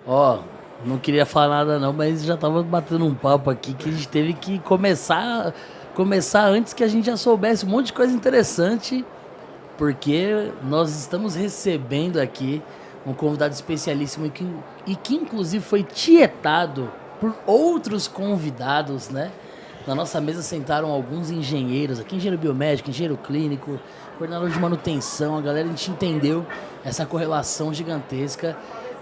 Ó, não queria falar nada não, mas já tava batendo um papo aqui que a gente teve que começar antes que a gente já soubesse um monte de coisa interessante, porque nós estamos recebendo aqui um convidado especialíssimo e que inclusive foi tietado por outros convidados, né? Na nossa mesa sentaram alguns engenheiros aqui, engenheiro biomédico, engenheiro clínico, coordenador de manutenção, a galera, a gente entendeu essa correlação gigantesca.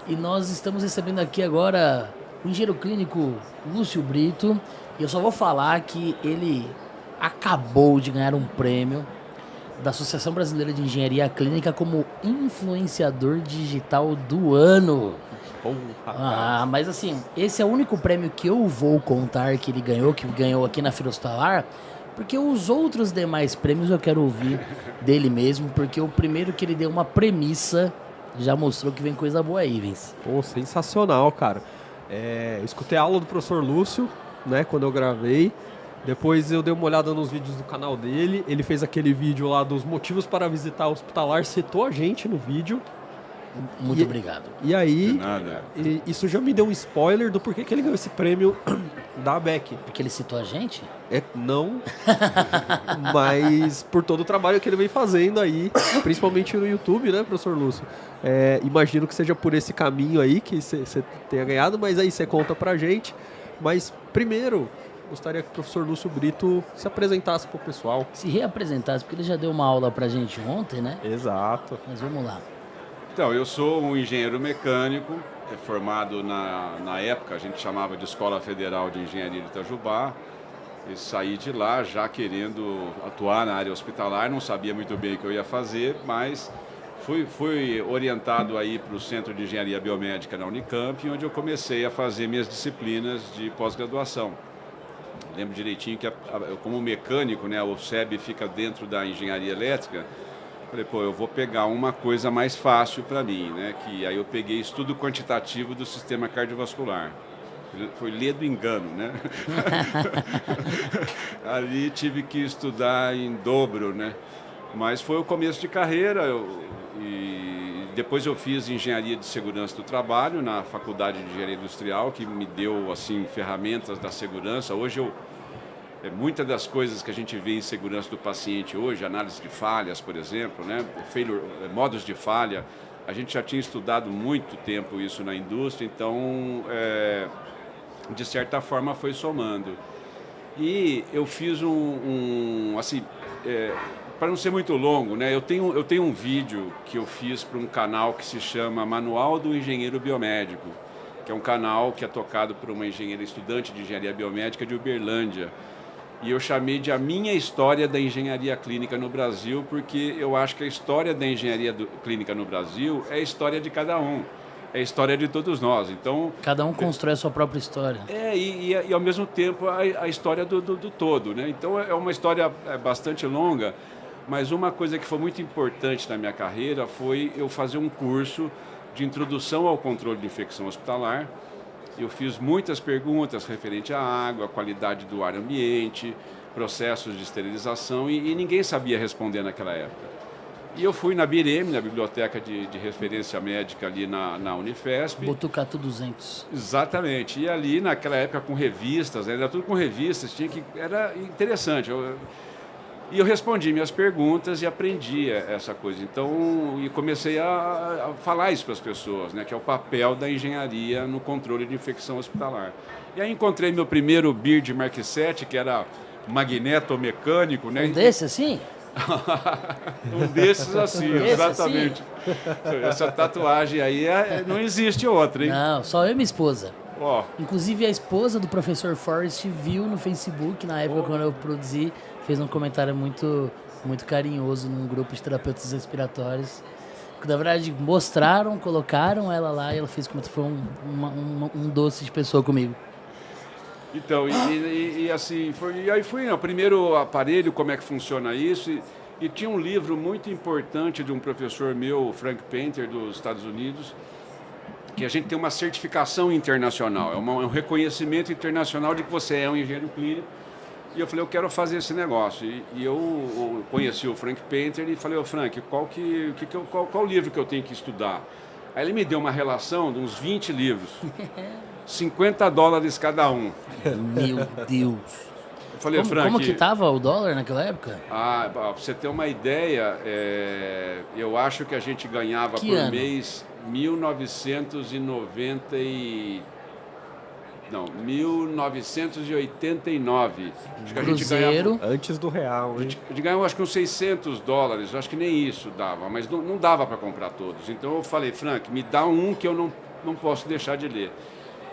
E nós estamos recebendo aqui agora o engenheiro clínico Lúcio Brito. E eu só vou falar que ele acabou de ganhar um prêmio da Associação Brasileira de Engenharia Clínica como influenciador digital do ano. Bom, Ah, rapaz. mas assim, esse é o único prêmio que eu vou contar que ele ganhou, que ganhou aqui na Feira Hospitalar, porque os outros demais prêmios eu quero ouvir dele mesmo, porque o primeiro que ele deu uma premissa já mostrou que vem coisa boa aí, Vince. Pô, sensacional, cara. Eu escutei a aula do professor Lúcio, né, quando eu gravei. Depois eu dei uma olhada nos vídeos do canal dele. Ele fez aquele vídeo lá dos motivos para visitar o hospitalar, citou a gente no vídeo. Muito obrigado. E aí, De nada. isso já me deu um spoiler do porquê que ele ganhou esse prêmio da ABEC. Porque ele citou a gente? Não, mas por todo o trabalho que ele vem fazendo aí, principalmente no YouTube, né, professor Lúcio? Imagino que seja por esse caminho aí que você tenha ganhado, mas aí você conta pra gente. Mas primeiro, gostaria que o professor Lúcio Brito se apresentasse pro pessoal. Se reapresentasse, porque ele já deu uma aula pra gente ontem, né? Exato. Mas vamos lá. Então, eu sou um engenheiro mecânico, formado na época, a gente chamava de Escola Federal de Engenharia de Itajubá, e saí de lá já querendo atuar na área hospitalar, não sabia muito bem o que eu ia fazer, mas fui orientado aí para o Centro de Engenharia Biomédica na Unicamp, onde eu comecei a fazer minhas disciplinas de pós-graduação. Lembro direitinho que, como mecânico, né, o SEB fica dentro da engenharia elétrica. Falei, pô, eu vou pegar uma coisa mais fácil para mim, né? Que aí eu peguei estudo quantitativo do sistema cardiovascular. Foi ler do engano, né? Ali tive que estudar em dobro, né? Mas foi o começo de carreira. E depois eu fiz engenharia de segurança do trabalho na Faculdade de Engenharia Industrial, que me deu assim ferramentas da segurança. Hoje muitas das coisas que a gente vê em segurança do paciente hoje, análise de falhas, por exemplo, né? Modos de falha, a gente já tinha estudado muito tempo isso na indústria, então, de certa forma, foi somando. E eu fiz assim, para não ser muito longo, né? Eu tenho um vídeo que eu fiz para um canal que se chama Manual do Engenheiro Biomédico, que é um canal que é tocado por uma engenheira estudante de engenharia biomédica de Uberlândia. E eu chamei de A Minha História da Engenharia Clínica no Brasil, porque eu acho que a história da engenharia clínica no Brasil é a história de cada um, é a história de todos nós. Então, Cada um constrói a sua própria história. e ao mesmo tempo a história do todo, né? Então é uma história bastante longa, mas uma coisa que foi muito importante na minha carreira foi eu fazer um curso de introdução ao controle de infecção hospitalar. Eu fiz muitas perguntas referente à água, à qualidade do ar ambiente, processos de esterilização e ninguém sabia responder naquela época. E eu fui na BIREM, na Biblioteca de Referência Médica ali na Unifesp. Botucatu 200. Exatamente. E ali naquela época com revistas, era tudo com revistas, era interessante. E eu respondi minhas perguntas e aprendi essa coisa. Então, e comecei a falar isso para as pessoas, né, que é o papel da engenharia no controle de infecção hospitalar. E aí encontrei meu primeiro BIR Mark VII, que era magnetomecânico, né? Um desse assim? Um desses assim, Esse exatamente. Essa tatuagem aí não existe outra, hein? Não, só eu e minha esposa. Ó, Inclusive a esposa do professor Forrest viu no Facebook, na época quando eu produzi, fez um comentário muito carinhoso num grupo de terapeutas respiratórios. Que, na verdade, mostraram, colocaram ela lá e ela fez como se foi um doce de pessoa comigo. então, e assim, e aí foi o primeiro aparelho, como é que funciona isso, e tinha um livro muito importante de um professor meu, o Frank Painter, dos Estados Unidos, que a gente tem uma certificação internacional, é um reconhecimento internacional de que você é um engenheiro clínico. E eu falei, eu quero fazer esse negócio. E eu conheci o Frank Painter e falei, ô Frank, qual o livro que eu tenho que estudar? Aí ele me deu uma relação de uns 20 livros, $50 cada um. Meu Deus. Eu falei, Frank... Como que tava o dólar naquela época? Pra você ter uma ideia, eu acho que a gente ganhava Que por ano? mês 1989. Acho que a gente ganhava... Cruzeiro. Antes do real, A hein? gente ganhou acho que uns $600, acho que nem isso dava, mas não dava para comprar todos. Então eu falei, Frank, me dá um que eu não posso deixar de ler.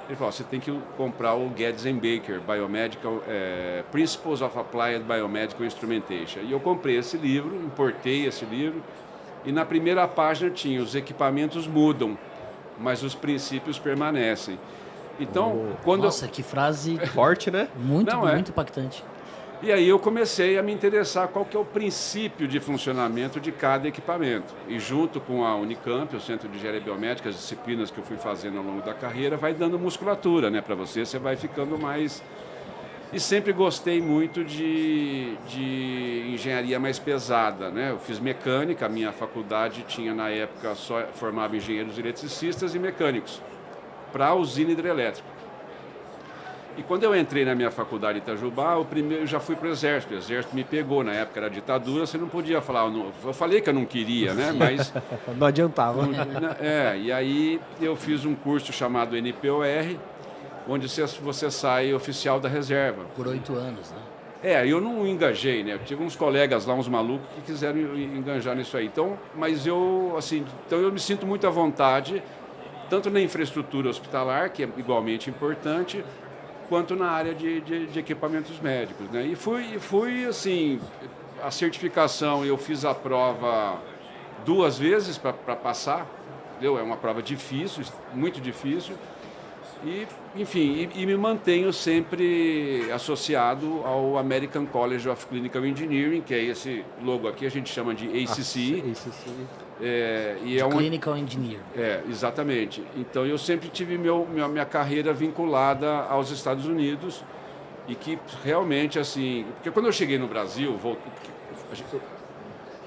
Ele falou, você tem que comprar o Geddes and Baker, Biomedical, Principles of Applied Biomedical Instrumentation. E eu comprei esse livro, importei esse livro, e na primeira página tinha, os equipamentos mudam, mas os princípios permanecem. Então, quando Nossa, que frase Forte, né? muito, Não é? muito impactante. E aí eu comecei a me interessar qual que é o princípio de funcionamento de cada equipamento. E junto com a Unicamp, o Centro de Engenharia Biomédica, as disciplinas que eu fui fazendo ao longo da carreira, vai dando musculatura, né, para você vai ficando mais... E sempre gostei muito de engenharia mais pesada, né? Eu fiz mecânica, a minha faculdade tinha na época só formava engenheiros eletricistas e mecânicos para a usina hidrelétrica. E quando eu entrei na minha faculdade em Itajubá, eu já fui para o Exército me pegou, na época era ditadura, você não podia falar, eu falei que eu não queria, né? Mas... Não adiantava. E aí eu fiz um curso chamado NPOR, onde você sai oficial da reserva. Por 8 anos, né? Eu não engajei, né? Eu tive uns colegas lá, uns malucos, que quiseram engajar nisso aí. Então, mas eu me sinto muito à vontade, tanto na infraestrutura hospitalar, que é igualmente importante, quanto na área de equipamentos médicos, né? E fui assim, a certificação, eu fiz a prova 2 vezes para passar, entendeu? É uma prova difícil, muito difícil. E, enfim, me mantenho sempre associado ao American College of Clinical Engineering, que é esse logo aqui, a gente chama de ACC. Clinical Engineer. Exatamente. Então eu sempre tive minha carreira vinculada aos Estados Unidos e que realmente, assim... Porque quando eu cheguei no Brasil,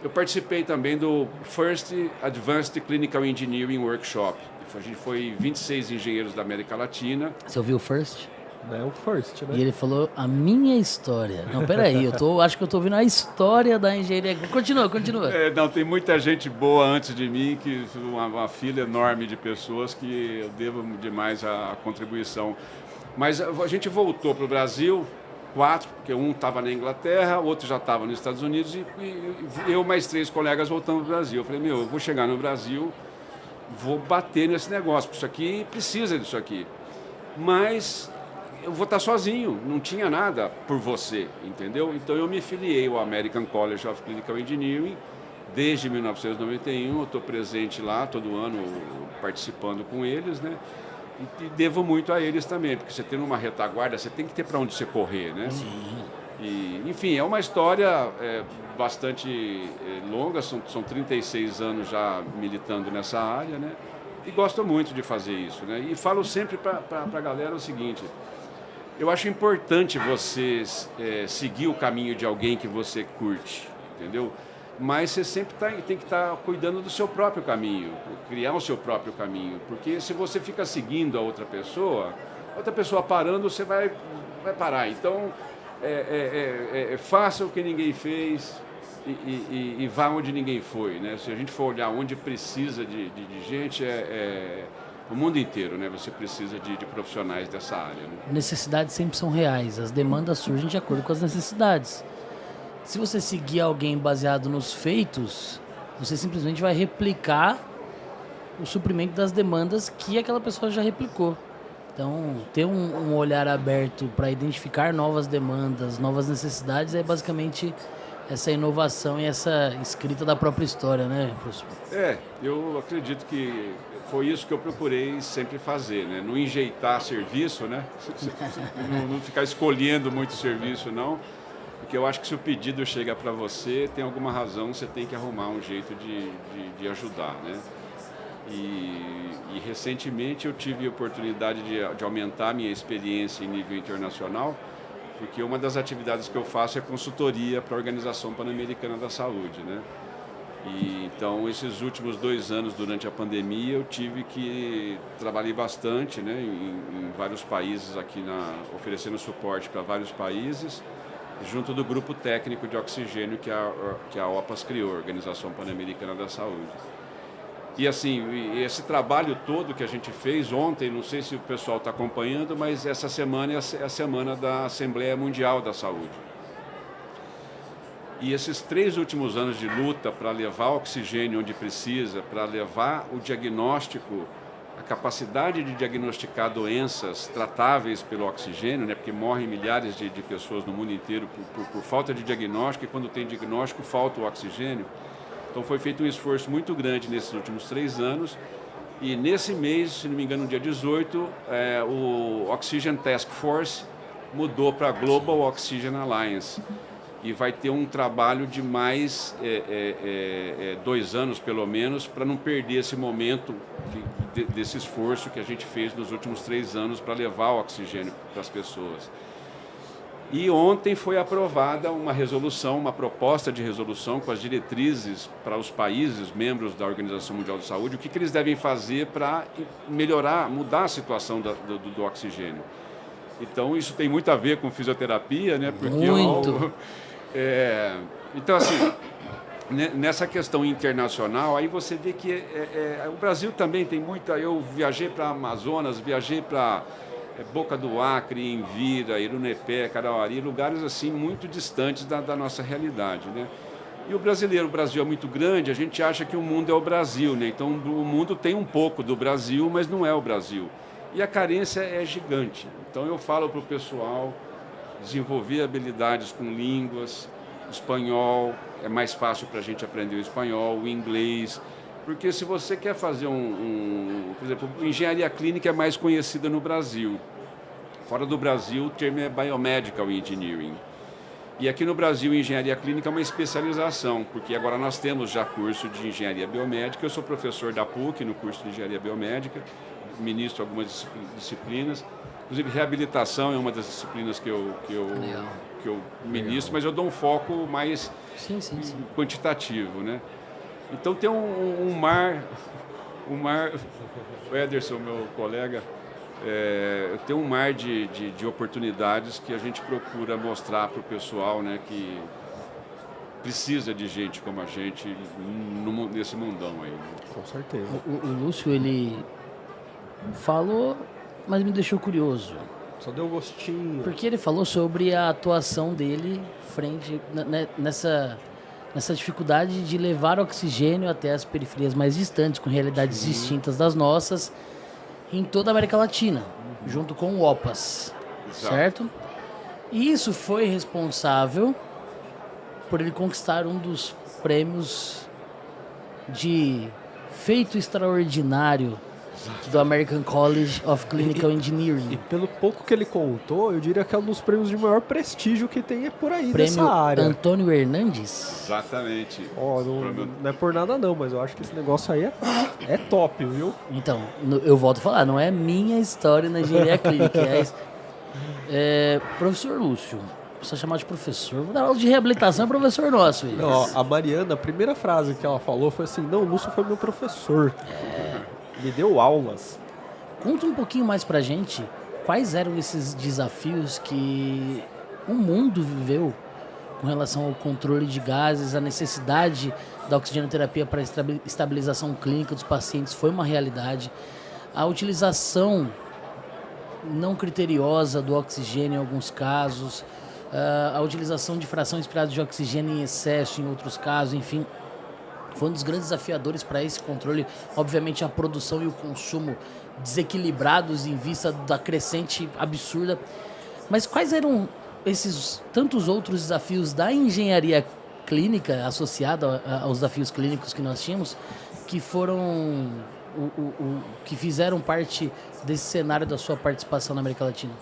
eu participei também do First Advanced Clinical Engineering Workshop. A gente foi 26 engenheiros da América Latina. Você ouviu o First? É o first, né? E ele falou a minha história. Não, peraí, acho que eu tô ouvindo a história da engenharia. Continua. Tem muita gente boa antes de mim, uma fila enorme de pessoas que eu devo demais a contribuição. Mas a gente voltou para o Brasil, 4, porque um estava na Inglaterra, outro já estava nos Estados Unidos, e eu mais 3 colegas voltamos para o Brasil. Eu falei, eu vou chegar no Brasil, vou bater nesse negócio, porque isso aqui precisa disso aqui. Mas eu vou estar sozinho, não tinha nada por você, entendeu? Então eu me filiei ao American College of Clinical Engineering desde 1991, eu estou presente lá todo ano participando com eles, né? E devo muito a eles também, porque você tendo uma retaguarda, você tem que ter para onde você correr, né? Sim. E, enfim, é uma história bastante longa, são 36 anos já militando nessa área, né? E gosto muito de fazer isso, né? E falo sempre para a galera o seguinte: eu acho importante você seguir o caminho de alguém que você curte, entendeu? Mas você sempre tem que estar cuidando do seu próprio caminho, criar o seu próprio caminho. Porque se você fica seguindo a outra pessoa parando, você vai parar. Então, faça o que ninguém fez e vá onde ninguém foi, né? Se a gente for olhar onde precisa de gente, o mundo inteiro, né? Você precisa de profissionais dessa área, né? Necessidades sempre são reais, as demandas surgem de acordo com as necessidades. Se você seguir alguém baseado nos feitos, você simplesmente vai replicar o suprimento das demandas que aquela pessoa já replicou. Então, ter um olhar aberto para identificar novas demandas, novas necessidades, é basicamente essa inovação e essa escrita da própria história, né, professor? Eu acredito que foi isso que eu procurei sempre fazer, né? Não enjeitar serviço, né? Não ficar escolhendo muito serviço, não. Porque eu acho que se o pedido chega para você, tem alguma razão, você tem que arrumar um jeito de ajudar, né? E recentemente eu tive a oportunidade de aumentar minha experiência em nível internacional, porque uma das atividades que eu faço é consultoria para a Organização Pan-Americana da Saúde, né? E, então, esses últimos 2 anos, durante a pandemia, eu trabalhei bastante, né, em vários países aqui, oferecendo suporte para vários países, junto do grupo técnico de oxigênio que a OPAS criou, Organização Pan-Americana da Saúde. E assim, esse trabalho todo que a gente fez ontem, não sei se o pessoal está acompanhando, mas essa semana é a semana da Assembleia Mundial da Saúde. E esses 3 últimos anos de luta para levar oxigênio onde precisa, para levar o diagnóstico, a capacidade de diagnosticar doenças tratáveis pelo oxigênio, né, porque morrem milhares de pessoas no mundo inteiro por falta de diagnóstico, e quando tem diagnóstico falta o oxigênio. Então foi feito um esforço muito grande nesses últimos 3 anos, e nesse mês, se não me engano, no dia 18, o Oxygen Task Force mudou para a Global Oxygen Alliance. E vai ter um trabalho de mais 2 anos, pelo menos, para não perder esse momento desse esforço que a gente fez nos últimos 3 anos para levar o oxigênio para as pessoas. E ontem foi aprovada uma resolução, uma proposta de resolução com as diretrizes para os países membros da Organização Mundial de Saúde, o que eles devem fazer para melhorar, mudar a situação do oxigênio. Então, isso tem muito a ver com fisioterapia, né? Porque muito. Então, assim, nessa questão internacional, aí você vê que o Brasil também tem muita... Eu viajei para Amazonas, viajei para Boca do Acre, Envira, Irunepé, Carauari, lugares assim muito distantes da nossa realidade, né? E o Brasil é muito grande, a gente acha que o mundo é o Brasil, né? Então, o mundo tem um pouco do Brasil, mas não é o Brasil. E a carência é gigante. Então, eu falo para o pessoal desenvolver habilidades com línguas, espanhol, é mais fácil para a gente aprender o espanhol, o inglês, porque se você quer fazer por exemplo, engenharia clínica é mais conhecida no Brasil. Fora do Brasil, o termo é Biomedical Engineering. E aqui no Brasil, engenharia clínica é uma especialização, porque agora nós temos já curso de engenharia biomédica, eu sou professor da PUC no curso de engenharia biomédica, ministro algumas disciplinas. Inclusive, reabilitação é uma das disciplinas que eu ministro, mas eu dou um foco mais quantitativo, né? Então, tem um mar... O Ederson, meu colega, tem um mar de oportunidades que a gente procura mostrar para o pessoal, né, que precisa de gente como a gente nesse mundão aí. Né? Com certeza. O Lúcio, ele falou... mas me deixou curioso. Só deu um gostinho. Porque ele falou sobre a atuação dele nessa dificuldade de levar oxigênio até as periferias mais distantes, com realidades distintas das nossas, em toda a América Latina, junto com o OPAS. Exato. Certo? E isso foi responsável por ele conquistar um dos prêmios de feito extraordinário do American College of Clinical Engineering. E pelo pouco que ele contou, eu diria que é um dos prêmios de maior prestígio que tem por aí Prêmio nessa área. Antônio Hernandes? Exatamente. Não é por nada não, mas eu acho que esse negócio aí é top, viu? Então, eu volto a falar, não é minha história na engenharia clínica. Professor Lúcio, precisa chamar de professor. Vou dar aula de reabilitação, professor nosso. A Mariana, a primeira frase que ela falou foi assim, não, o Lúcio foi meu professor. Me deu aulas. Conta um pouquinho mais pra gente quais eram esses desafios que o mundo viveu com relação ao controle de gases, a necessidade da oxigenoterapia para a estabilização clínica dos pacientes foi uma realidade. A utilização não criteriosa do oxigênio em alguns casos, a utilização de fração inspirada de oxigênio em excesso em outros casos, enfim... Foi um dos grandes desafiadores para esse controle, obviamente a produção e o consumo desequilibrados em vista da crescente absurda. Mas quais eram esses tantos outros desafios da engenharia clínica associada aos desafios clínicos que nós tínhamos, que foram que fizeram parte desse cenário da sua participação na América Latina?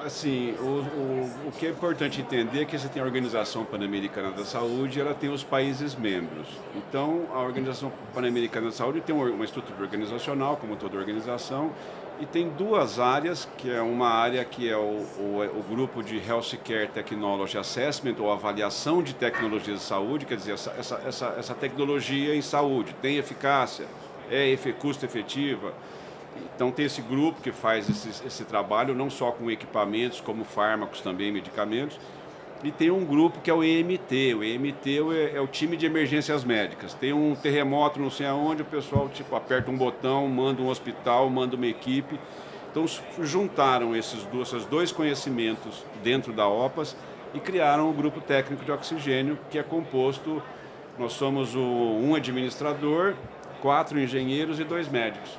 Assim, o que é importante entender é que você tem a Organização Pan-Americana da Saúde, ela tem os países membros. Então, a Organização Pan-Americana da Saúde tem uma estrutura organizacional, como toda organização, e tem duas áreas, que é uma área que é o grupo de Healthcare Technology Assessment, ou avaliação de tecnologias de saúde, quer dizer, essa tecnologia em saúde tem eficácia, custo efetiva. Então tem esse grupo que faz esse trabalho, não só com equipamentos, como fármacos também, medicamentos. E tem um grupo que é o EMT. O EMT é o time de emergências médicas. Tem um terremoto não sei aonde, o pessoal aperta um botão, manda um hospital, manda uma equipe. Então juntaram esses dois conhecimentos dentro da OPAS e criaram o grupo técnico de oxigênio, que é composto, nós somos um administrador, 4 engenheiros e 2 médicos.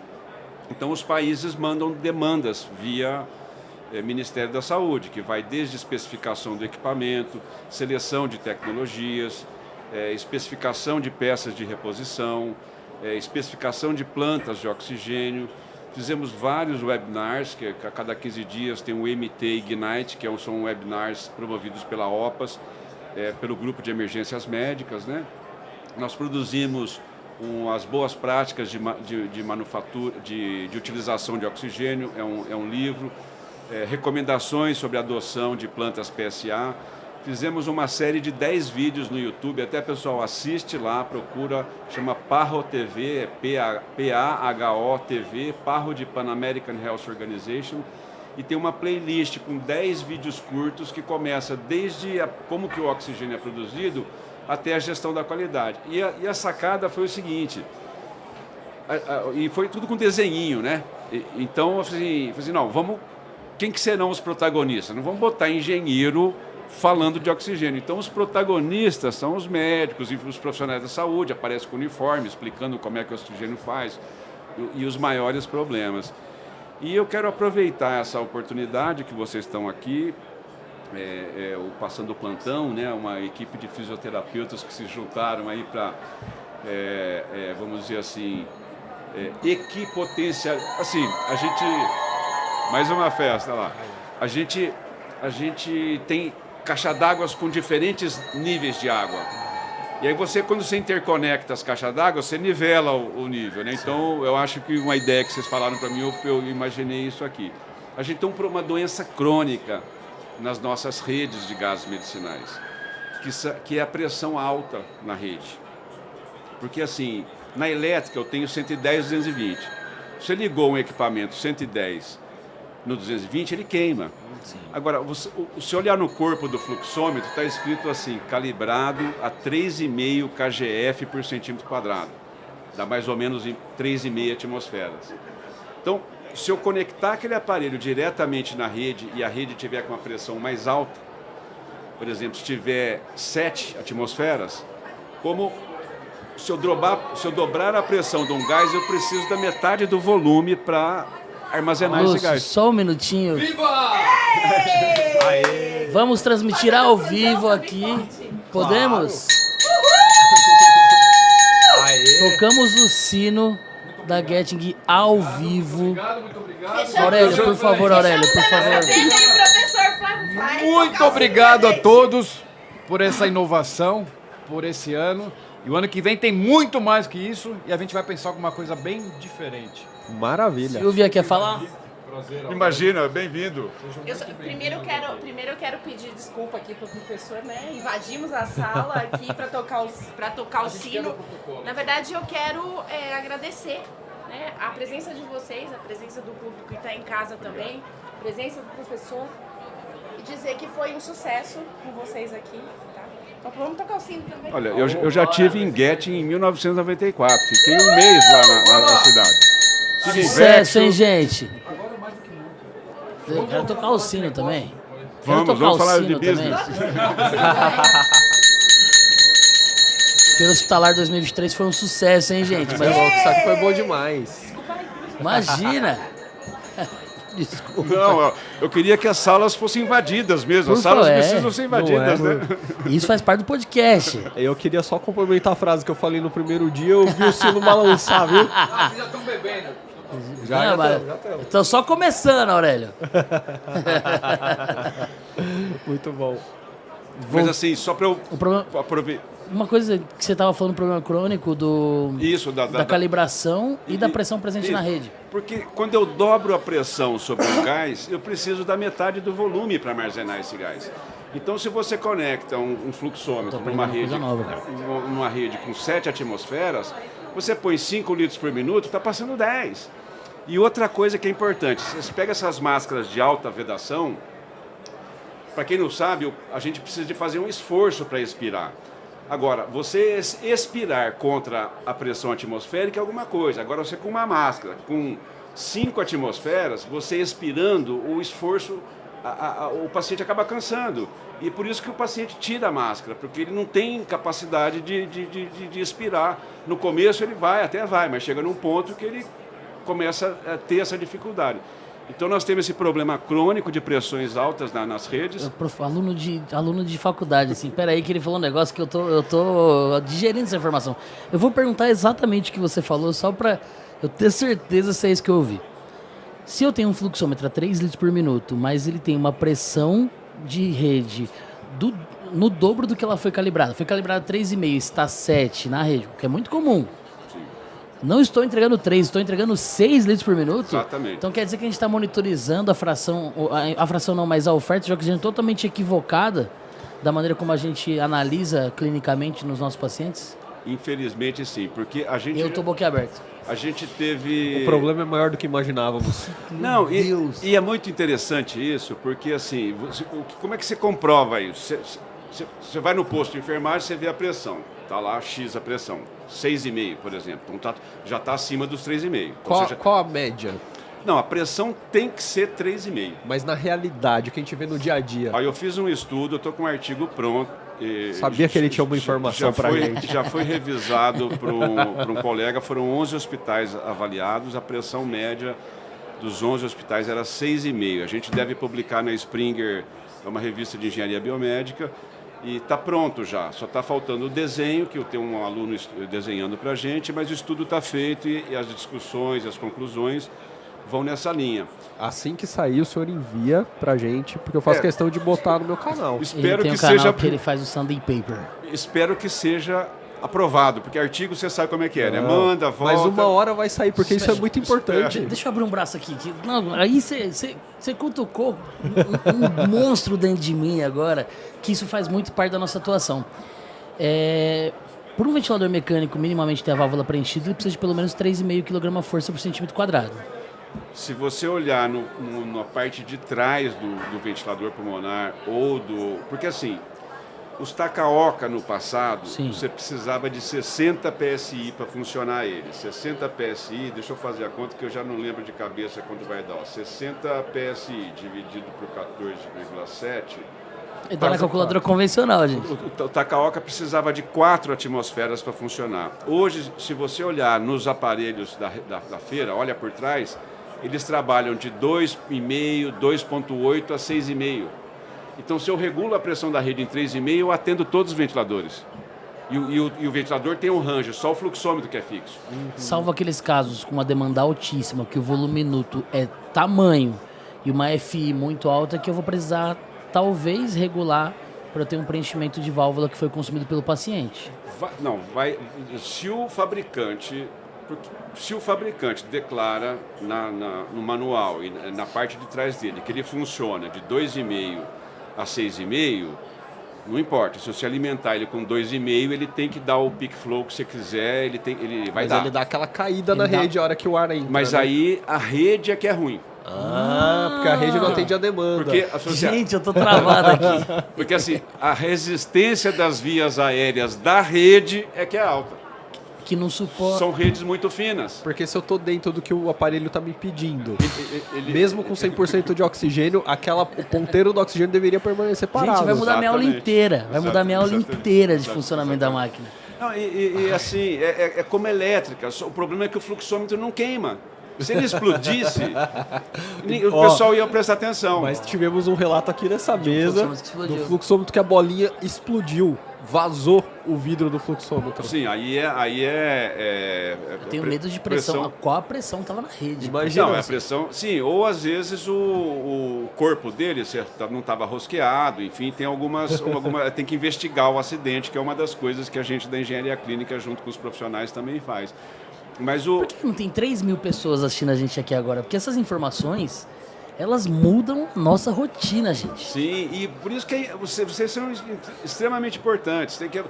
Então, os países mandam demandas via Ministério da Saúde, que vai desde especificação do equipamento, seleção de tecnologias, especificação de peças de reposição, especificação de plantas de oxigênio. Fizemos vários webinars, que a cada 15 dias tem o MT Ignite, que são webinars promovidos pela OPAS, pelo Grupo de Emergências Médicas, né? Nós produzimos as boas práticas de manufatura, de utilização de oxigênio, é um livro, recomendações sobre a adoção de plantas PSA. Fizemos uma série de 10 vídeos no YouTube, até pessoal assiste lá, procura, chama PAHO TV, PAHO TV, PAHO de Pan American Health Organization, e tem uma playlist com 10 vídeos curtos que começa desde como que o oxigênio é produzido até a gestão da qualidade. E a sacada foi o seguinte, e foi tudo com desenhinho, né? Então, eu falei assim, não, quem que serão os protagonistas? Não vamos botar engenheiro falando de oxigênio. Então, os protagonistas são os médicos e os profissionais da saúde, aparecem com uniforme, explicando como é que o oxigênio faz e os maiores problemas. E eu quero aproveitar essa oportunidade que vocês estão aqui, o Passando o Plantão, né, uma equipe de fisioterapeutas que se juntaram aí para, vamos dizer assim, equipotencial. Assim, a gente... Mais uma festa lá. A gente tem caixa d'água com diferentes níveis de água. E aí quando você interconecta as caixas d'água, você nivela o nível, né? Então, eu acho que uma ideia que vocês falaram para mim, eu imaginei isso aqui. A gente tem uma doença crônica nas nossas redes de gases medicinais, que é a pressão alta na rede. Porque assim, na elétrica eu tenho 110, 220. Você ligou um equipamento 110 no 220, ele queima. Sim. Agora, se olhar no corpo do fluxômetro, está escrito assim, calibrado a 3,5 kgf por centímetro quadrado. Dá mais ou menos 3,5 atmosferas. Então, se eu conectar aquele aparelho diretamente na rede e a rede tiver com uma pressão mais alta, por exemplo, se tiver 7 atmosferas, se eu dobrar a pressão de um gás, eu preciso da metade do volume para armazenar esse gás. Só um minutinho. Viva! Vamos transmitir ao vivo aqui. Podemos? Tocamos o sino da Getinge ao vivo. Muito obrigado. Aurélio, por favor, Aurélio, por favor. Muito obrigado a todos por essa inovação, por esse ano. E o ano que vem tem muito mais que isso e a gente vai pensar alguma coisa bem diferente. Maravilha. Silvia, quer falar? Prazer, imagina, bem-vindo. Primeiro eu quero pedir desculpa aqui pro professor, né? Invadimos a sala aqui para tocar o sino. Na verdade, eu quero agradecer, né, a presença de vocês, a presença do público que está em casa também, a presença do professor, e dizer que foi um sucesso com vocês aqui. Tá? Então vamos tocar o sino também. Olha, eu já estive em Getinge em 1994, fiquei um mês lá na cidade. Sucesso, hein, gente? Eu quero tocar o sino também. Vamos falar de business. Feira Hospitalar 2023 foi um sucesso, hein, gente? Mas Só que foi bom demais. imagina! Desculpa. Não, eu queria que as salas fossem invadidas mesmo. As salas precisam ser invadidas, né? Isso faz parte do podcast. Eu queria só complementar a frase que eu falei no primeiro dia, eu vi o sino balançar, viu? Vocês já estão bebendo. Já Tô só começando, Aurélio. Muito bom. Mas assim, só para eu O problema, aproveitar. uma coisa que você estava falando, problema crônico Isso, da calibração e da pressão presente isso. na rede. Porque quando eu dobro a pressão sobre o gás, eu preciso da metade do volume para armazenar esse gás. Então, se você conecta um fluxômetro numa rede com 7 atmosferas, você põe 5 litros por minuto, está passando 10. E outra coisa que é importante, você pega essas máscaras de alta vedação, para quem não sabe, a gente precisa de fazer um esforço para expirar. Agora, você expirar contra a pressão atmosférica é alguma coisa. Agora, você com uma máscara, com 5 atmosferas, você expirando, o esforço, o paciente acaba cansando. E por isso que o paciente tira a máscara, porque ele não tem capacidade de expirar. No começo ele até vai, mas chega num ponto que ele começa a ter essa dificuldade. Então nós temos esse problema crônico de pressões altas nas redes. Aluno de faculdade, assim, peraí que ele falou um negócio que eu tô digerindo essa informação. Eu vou perguntar exatamente o que você falou, só para eu ter certeza se é isso que eu ouvi. Se eu tenho um fluxômetro a 3 litros por minuto, mas ele tem uma pressão de rede no dobro do que ela foi calibrada. Foi calibrada 3,5, está 7 na rede, o que é muito comum. Não estou entregando 3, estou entregando 6 litros por minuto. Exatamente. Então quer dizer que a gente está monitorizando a fração não, mas a oferta de oxigênio totalmente equivocada da maneira como a gente analisa clinicamente nos nossos pacientes? Infelizmente sim, porque a gente... Eu estou boquiaberto. A gente teve... O problema é maior do que imaginávamos. Não, e é muito interessante isso, porque assim, como é que você comprova isso? Você vai no posto de enfermagem, você vê a pressão. Está lá X a pressão, 6,5, por exemplo. Então já está acima dos 3,5. Qual a média? Não, a pressão tem que ser 3,5. Mas na realidade, o que a gente vê no dia a dia. Aí eu fiz um estudo, eu estou com um artigo pronto. Sabia que ele tinha uma informação para a gente. Já foi revisado por um colega, foram 11 hospitais avaliados, a pressão média dos 11 hospitais era 6,5. A gente deve publicar na Springer, é uma revista de engenharia biomédica, e está pronto já. Só está faltando o desenho, que eu tenho um aluno desenhando para a gente, mas o estudo está feito e as discussões, as conclusões vão nessa linha. Assim que sair, o senhor envia pra gente, porque eu faço questão de botar no meu canal. Espero que seja que ele faz o Sunday Paper. Espero que seja aprovado, porque artigo você sabe como é que é, né? Manda, volta. Mas uma hora vai sair, porque isso é muito importante. Deixa eu abrir um braço aqui. Aí você cutucou um monstro dentro de mim agora, que isso faz muito parte da nossa atuação. Por um ventilador mecânico minimamente ter a válvula preenchida, ele precisa de pelo menos 3,5 kg força por centímetro quadrado. Se você olhar na parte de trás do ventilador pulmonar porque assim, os Takaoka no passado, Sim. Você precisava de 60 PSI para funcionar ele. 60 PSI, deixa eu fazer a conta que eu já não lembro de cabeça quanto vai dar. 60 PSI dividido por 14,7... Então na calculadora convencional, gente. O Takaoka precisava de 4 atmosferas para funcionar. Hoje, se você olhar nos aparelhos da feira, olha por trás, eles trabalham de 2,5, 2,8 a 6,5. Então, se eu regulo a pressão da rede em 3,5, eu atendo todos os ventiladores. E o ventilador tem um range, só o fluxômetro que é fixo. Salvo aqueles casos com uma demanda altíssima, que o volume minuto é tamanho e uma FI muito alta, que eu vou precisar, talvez, regular para ter um preenchimento de válvula que foi consumido pelo paciente. Se o fabricante declara no manual e na parte de trás dele que ele funciona de 2,5 a 6,5, não importa. Se você alimentar ele com 2,5, ele tem que dar o peak flow que você quiser, ele vai dar. Mas ele dá aquela caída na rede a hora que o ar entra. Mas aí a rede é que é ruim. Porque a rede não atende a demanda. Gente, eu tô travado aqui. Porque assim, a resistência das vias aéreas da rede é que é alta. Que não suporta. São redes muito finas. Porque se eu tô dentro do que o aparelho tá me pedindo, mesmo com 100% de oxigênio, o ponteiro do oxigênio deveria permanecer parado. Gente, vai mudar minha aula inteira. Vai mudar minha aula inteira de funcionamento da máquina. Não, assim, é como elétrica. O problema é que o fluxômetro não queima. Se ele explodisse, o pessoal ia prestar atenção. Mas tivemos um relato aqui nessa mesa do do fluxômetro que a bolinha explodiu. vazou o vidro do fluxômetro. Sim, aí é Eu tenho medo de pressão. Qual a pressão que tava na rede? Imagina. Não, é a pressão. Sim, ou às vezes o corpo dele não estava rosqueado, enfim, tem tem que investigar o acidente, que é uma das coisas que a gente da engenharia clínica, junto com os profissionais, também faz. Mas Por que não tem 3.000 pessoas assistindo a gente aqui agora? Porque essas informações, elas mudam nossa rotina, gente. Sim, e por isso que vocês são extremamente importantes. Tem que,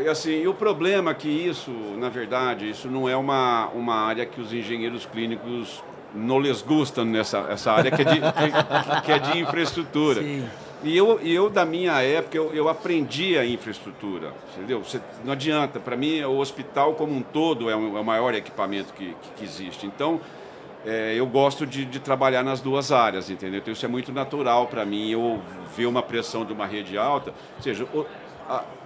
assim, e o problema é que isso, na verdade, isso não é uma área que os engenheiros clínicos não lhes gustam essa área que é de infraestrutura. Sim. E eu, da minha época, eu aprendi a infraestrutura, entendeu? Não adianta, para mim, o hospital como um todo é o maior equipamento que existe. Então, eu gosto de trabalhar nas duas áreas, entendeu? Então, isso é muito natural para mim, eu ver uma pressão de uma rede alta. Ou seja,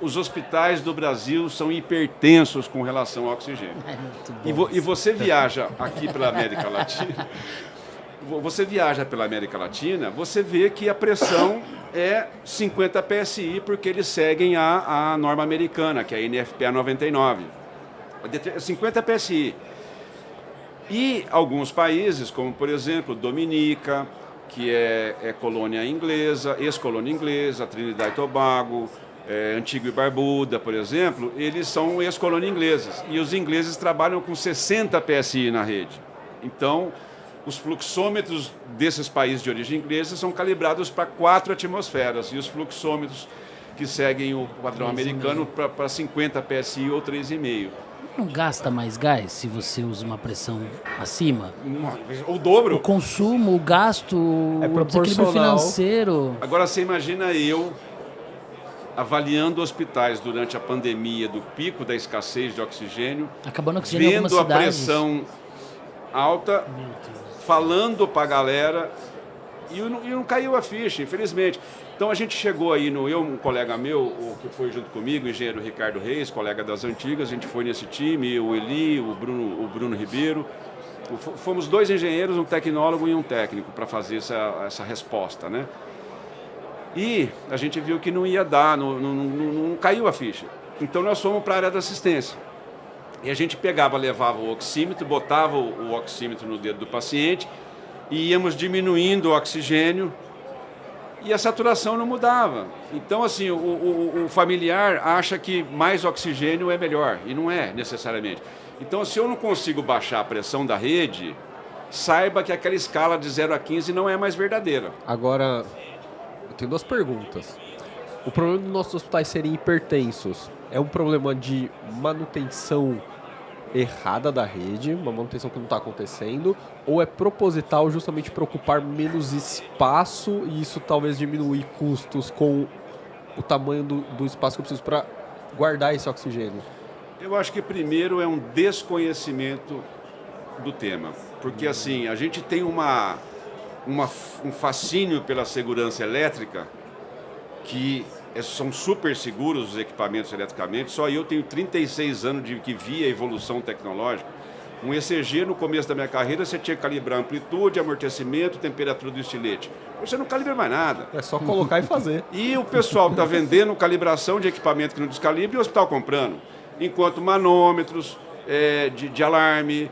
os hospitais do Brasil são hipertensos com relação ao oxigênio. É muito bom. E você viaja aqui pela América Latina... Você viaja pela América Latina, você vê que a pressão é 50 PSI, porque eles seguem a norma americana, que é a NFPA 99. 50 PSI. E alguns países, como por exemplo Dominica, que é colônia inglesa, ex-colônia inglesa, Trinidad e Tobago, Antigua e Barbuda, por exemplo, eles são ex-colônia inglesas. E os ingleses trabalham com 60 PSI na rede. Então, os fluxômetros desses países de origem inglesa são calibrados para 4 atmosferas e os fluxômetros que seguem o padrão americano para 50 PSI ou 3,5. Não gasta mais gás se você usa uma pressão acima? O dobro. O consumo, o gasto, o proporcional. desequilíbrio financeiro. Agora você imagina eu avaliando hospitais durante a pandemia do pico da escassez de oxigênio, Acabando o oxigênio em algumas vendo a cidades. pressão alta, falando para a galera e não caiu a ficha, infelizmente. Então a gente chegou aí, um colega meu, o que foi junto comigo, o engenheiro Ricardo Reis, colega das antigas, a gente foi nesse time, o Eli, o Bruno Ribeiro. Fomos 2 engenheiros, um tecnólogo e um técnico para fazer essa resposta, né? E a gente viu que não ia dar, não caiu a ficha. Então nós fomos para a área da assistência. E a gente levava o oxímetro, botava o oxímetro no dedo do paciente e íamos diminuindo o oxigênio e a saturação não mudava. Então, assim, o familiar acha que mais oxigênio é melhor e não é necessariamente. Então, se eu não consigo baixar a pressão da rede, saiba que aquela escala de 0 a 15 não é mais verdadeira. Agora, eu tenho 2 perguntas. O problema dos nossos hospitais serem hipertensos é um problema de manutenção errada da rede, uma manutenção que não está acontecendo, ou é proposital justamente para ocupar menos espaço e isso talvez diminuir custos com o tamanho do espaço que eu preciso para guardar esse oxigênio? Eu acho que primeiro é um desconhecimento do tema, porque assim, a gente tem um fascínio pela segurança elétrica que são super seguros os equipamentos eletricamente, só eu tenho 36 anos que vi a evolução tecnológica. Um ECG, no começo da minha carreira, você tinha que calibrar amplitude, amortecimento, temperatura do estilete. Você não calibra mais nada. É só colocar e fazer. E o pessoal está vendendo calibração de equipamento que não descalibra e o hospital comprando. Enquanto manômetros de alarme,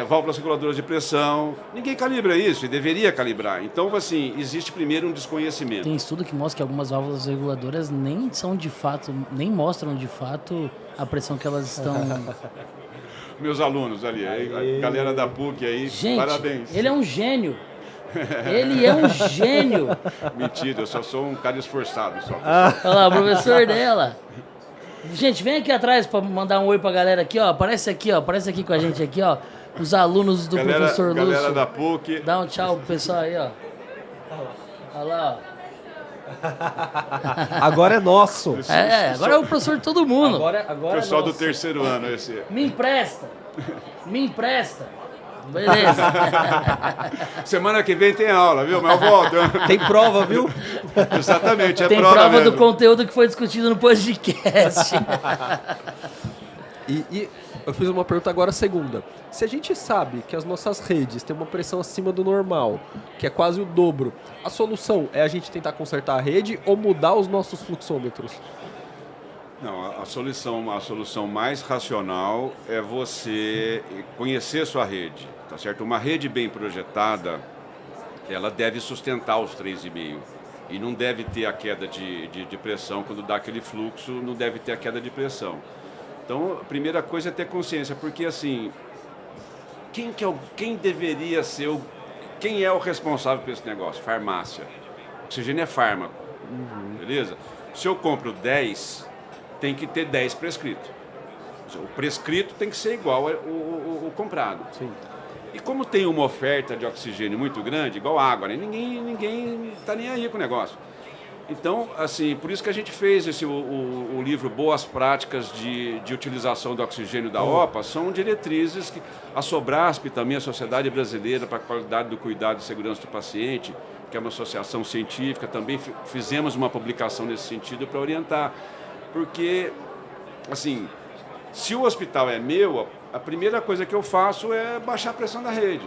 válvulas reguladoras de pressão, ninguém calibra isso e deveria calibrar. Então, assim, existe primeiro um desconhecimento. Tem estudo que mostra que algumas válvulas reguladoras nem são de fato, nem mostram de fato a pressão que elas estão... Meus alunos ali, a galera da PUC aí, Gente, parabéns. ele é um gênio. Ele é um gênio. Mentira, eu só sou um cara esforçado. Só. Olha lá, o professor dela. Gente, vem aqui atrás para mandar um oi pra galera aqui, ó. Aparece aqui com a gente aqui, ó. Os alunos do professor Lúcio. Galera da PUC. Dá um tchau pro pessoal aí, ó. Olha lá, ó. Agora é nosso. Agora é o professor de todo mundo. Agora Pessoal é do nosso. 3º ano, esse. Me empresta. Beleza. Semana que vem tem aula, viu? Mas eu volto. Tem prova, viu? Exatamente, é Tem prova prova mesmo. do conteúdo que foi discutido no podcast. E eu fiz uma pergunta agora, segunda. Se a gente sabe que as nossas redes têm uma pressão acima do normal, que é quase o dobro, a solução é a gente tentar consertar a rede ou mudar os nossos fluxômetros? Não, a solução mais racional é você conhecer sua rede, tá certo? Uma rede bem projetada, ela deve sustentar os 3,5 e não deve ter a queda de pressão quando dá aquele fluxo, não deve ter a queda de pressão. Então, a primeira coisa é ter consciência, porque assim, quem deveria ser quem é o responsável por esse negócio? Farmácia. Oxigênio é fármaco, beleza? Se eu compro 10, tem que ter 10 prescrito. O prescrito tem que ser igual ao comprado. Sim. E como tem uma oferta de oxigênio muito grande, igual água, né? Ninguém está nem aí com o negócio. Então, assim, por isso que a gente fez o livro Boas Práticas de Utilização do Oxigênio da OPA, são diretrizes que a Sobrasp, também a Sociedade Brasileira para a Qualidade do Cuidado e Segurança do Paciente, que é uma associação científica, também fizemos uma publicação nesse sentido para orientar. Porque, assim, se o hospital é meu, a primeira coisa que eu faço é baixar a pressão da rede.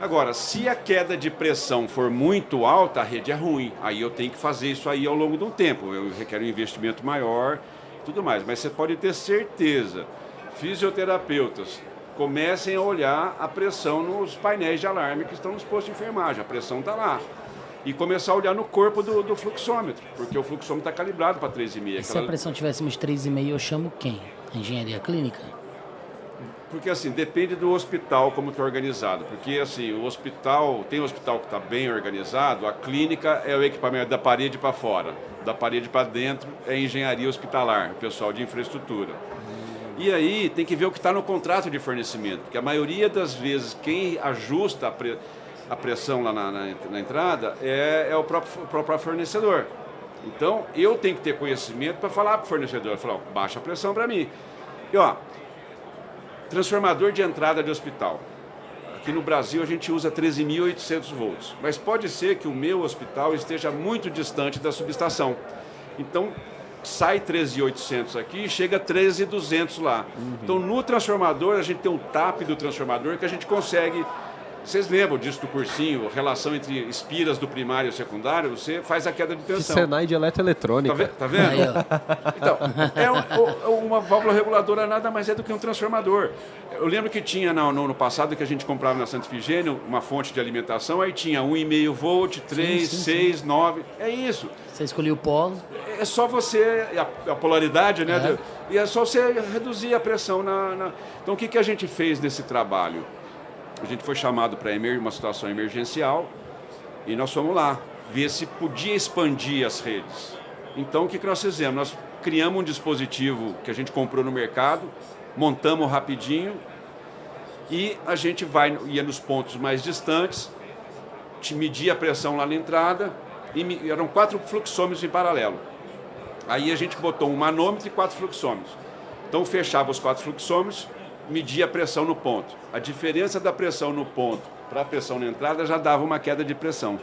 Agora, se a queda de pressão for muito alta, a rede é ruim. Aí eu tenho que fazer isso aí ao longo de um tempo. Eu requer um investimento maior e tudo mais. Mas você pode ter certeza, fisioterapeutas, comecem a olhar a pressão nos painéis de alarme que estão nos postos de enfermagem. A pressão está lá. E começar a olhar no corpo do fluxômetro, porque o fluxômetro está calibrado para 3,5. Se a pressão tivéssemos de 3,5, eu chamo quem? A engenharia clínica? Porque assim, depende do hospital como está organizado. Porque assim, tem hospital que está bem organizado, a clínica é o equipamento da parede para fora, da parede para dentro é a engenharia hospitalar, o pessoal de infraestrutura. E aí tem que ver o que está no contrato de fornecimento, porque a maioria das vezes quem ajusta a pressão lá na entrada é o próprio fornecedor. Então, eu tenho que ter conhecimento para falar para o fornecedor, falar, baixa a pressão para mim. E ó, transformador de entrada de hospital. Aqui no Brasil a gente usa 13.800 volts, mas pode ser que o meu hospital esteja muito distante da subestação. Então, sai 13.800 aqui e chega a 13.200 lá. Então, no transformador, a gente tem um TAP do transformador que a gente consegue... Vocês lembram disso do cursinho, relação entre espiras do primário e o secundário? Você faz a queda de tensão. Senai de eletroeletrônica. Tá vendo? Aí, ó. Então, uma válvula reguladora nada mais é do que um transformador. Eu lembro que tinha no passado que a gente comprava na Santa Efigênia uma fonte de alimentação, aí tinha 1,5 volt, 3, 6, 9. É isso. Você escolheu o polo. É só você, a polaridade, né? E é só você reduzir a pressão Então, o que a gente fez nesse trabalho? A gente foi chamado para uma situação emergencial e nós fomos lá ver se podia expandir as redes. Então, o que nós fizemos? Nós criamos um dispositivo que a gente comprou no mercado, montamos rapidinho e a gente ia nos pontos mais distantes, media a pressão lá na entrada e eram 4 fluxômetros em paralelo. Aí a gente botou um manômetro e 4 fluxômetros. Então, fechava os 4 fluxômetros, media a pressão no ponto. A diferença da pressão no ponto para a pressão na entrada já dava uma queda de pressão.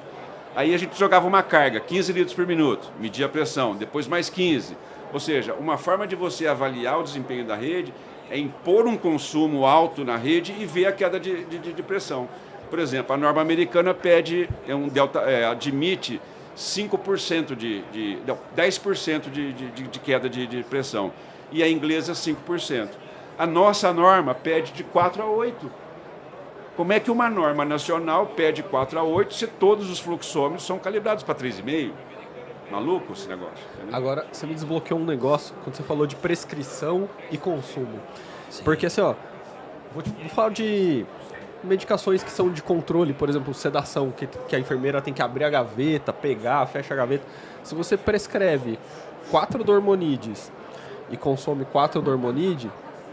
Aí a gente jogava uma carga, 15 litros por minuto, media a pressão, depois mais 15. Ou seja, uma forma de você avaliar o desempenho da rede é impor um consumo alto na rede e ver a queda de pressão. Por exemplo, a norma americana pede, admite 5% 10% de queda de pressão. E a inglesa 5%. A nossa norma pede de 4 a 8. Como é que uma norma nacional pede 4 a 8 se todos os fluxômetros são calibrados para 3,5? Maluco esse negócio. Entendeu? Agora, você me desbloqueou um negócio quando você falou de prescrição e consumo. Sim. Porque assim, ó, vou falar de medicações que são de controle, por exemplo, sedação, que a enfermeira tem que abrir a gaveta, pegar, fecha a gaveta. Se você prescreve 4 dormonides e consome 4 dormonide,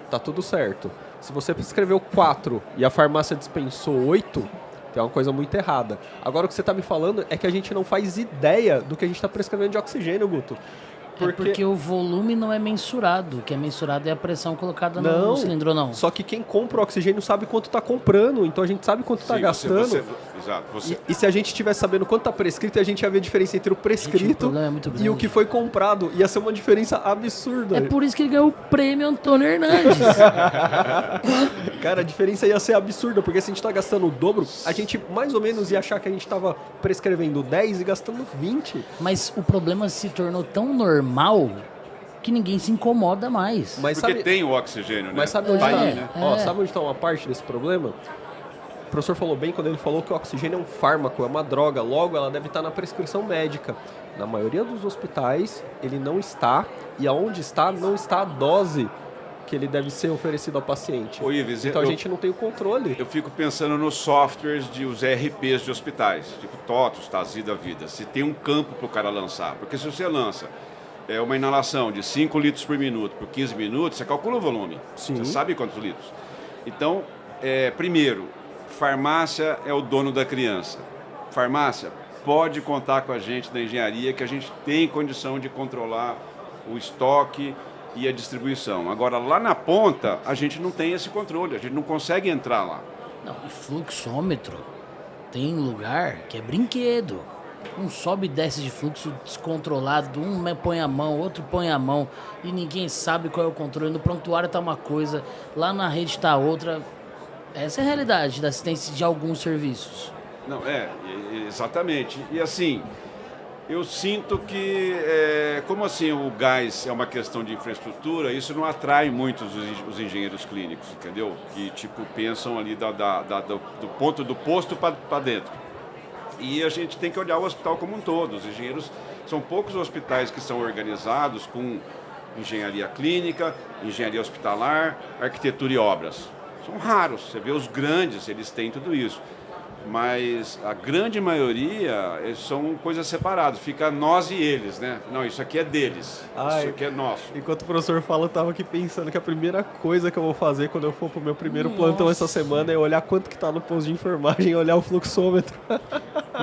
tá tudo certo. Se você prescreveu 4 e a farmácia dispensou 8, tem uma coisa muito errada. Agora, o que você está me falando é que a gente não faz ideia do que a gente está prescrevendo de oxigênio, Guto. Porque o volume não é mensurado. O que é mensurado é a pressão colocada no cilindro, não. Só que quem compra o oxigênio sabe quanto está comprando, então a gente sabe quanto está gastando. Exato. E se a gente estivesse sabendo quanto está prescrito, a gente ia ver a diferença entre o prescrito e o que foi comprado. Ia ser uma diferença absurda. É por isso que ele ganhou o prêmio Antônio Hernandes. Cara, a diferença ia ser absurda, porque se a gente está gastando o dobro, a gente mais ou menos ia achar que a gente estava prescrevendo 10 e gastando 20. Mas o problema se tornou tão normal que ninguém se incomoda mais. Mas Porque sabe, tem o oxigênio, né? mas sabe onde Tá está? aí, né? Ó, sabe onde está uma parte desse problema? O professor falou bem quando ele falou que o oxigênio é um fármaco, é uma droga, logo ela deve estar na prescrição médica. Na maioria dos hospitais ele não está, e aonde está, não está a dose que ele deve ser oferecido ao paciente. Ô, Ives, Então a gente não tem o controle. Eu fico pensando nos softwares os ERPs de hospitais, tipo TOTUS, Tasi da vida. Se tem um campo para o cara lançar. Porque se você lança uma inalação de 5 litros por minuto por 15 minutos, você calcula o volume. Sim. Você sabe quantos litros. Então, primeiro, farmácia é o dono da criança. Farmácia pode contar com a gente da engenharia, que a gente tem condição de controlar o estoque e a distribuição. Agora, lá na ponta, a gente não tem esse controle, a gente não consegue entrar lá. Não, e fluxômetro tem lugar que é brinquedo. Um sobe e desce de fluxo descontrolado, um põe a mão, outro põe a mão e ninguém sabe qual é o controle. No prontuário está uma coisa, lá na rede está outra. Essa é a realidade da assistência de alguns serviços. Não, exatamente. E assim, eu sinto que, como assim o gás é uma questão de infraestrutura, isso não atrai muito os engenheiros clínicos, entendeu? Que, tipo, pensam ali do ponto do posto para dentro. E a gente tem que olhar o hospital como um todo. Os engenheiros, são poucos hospitais que são organizados com engenharia clínica, engenharia hospitalar, arquitetura e obras. São raros. Você vê os grandes, eles têm tudo isso. Mas a grande maioria são coisas separadas. Fica nós e eles, né? Não, isso aqui é deles. Ai, isso aqui é nosso. Enquanto o professor fala, eu tava aqui pensando que a primeira coisa que eu vou fazer quando eu for pro meu primeiro plantão essa semana é olhar quanto que tá no posto de enfermagem e olhar o fluxômetro.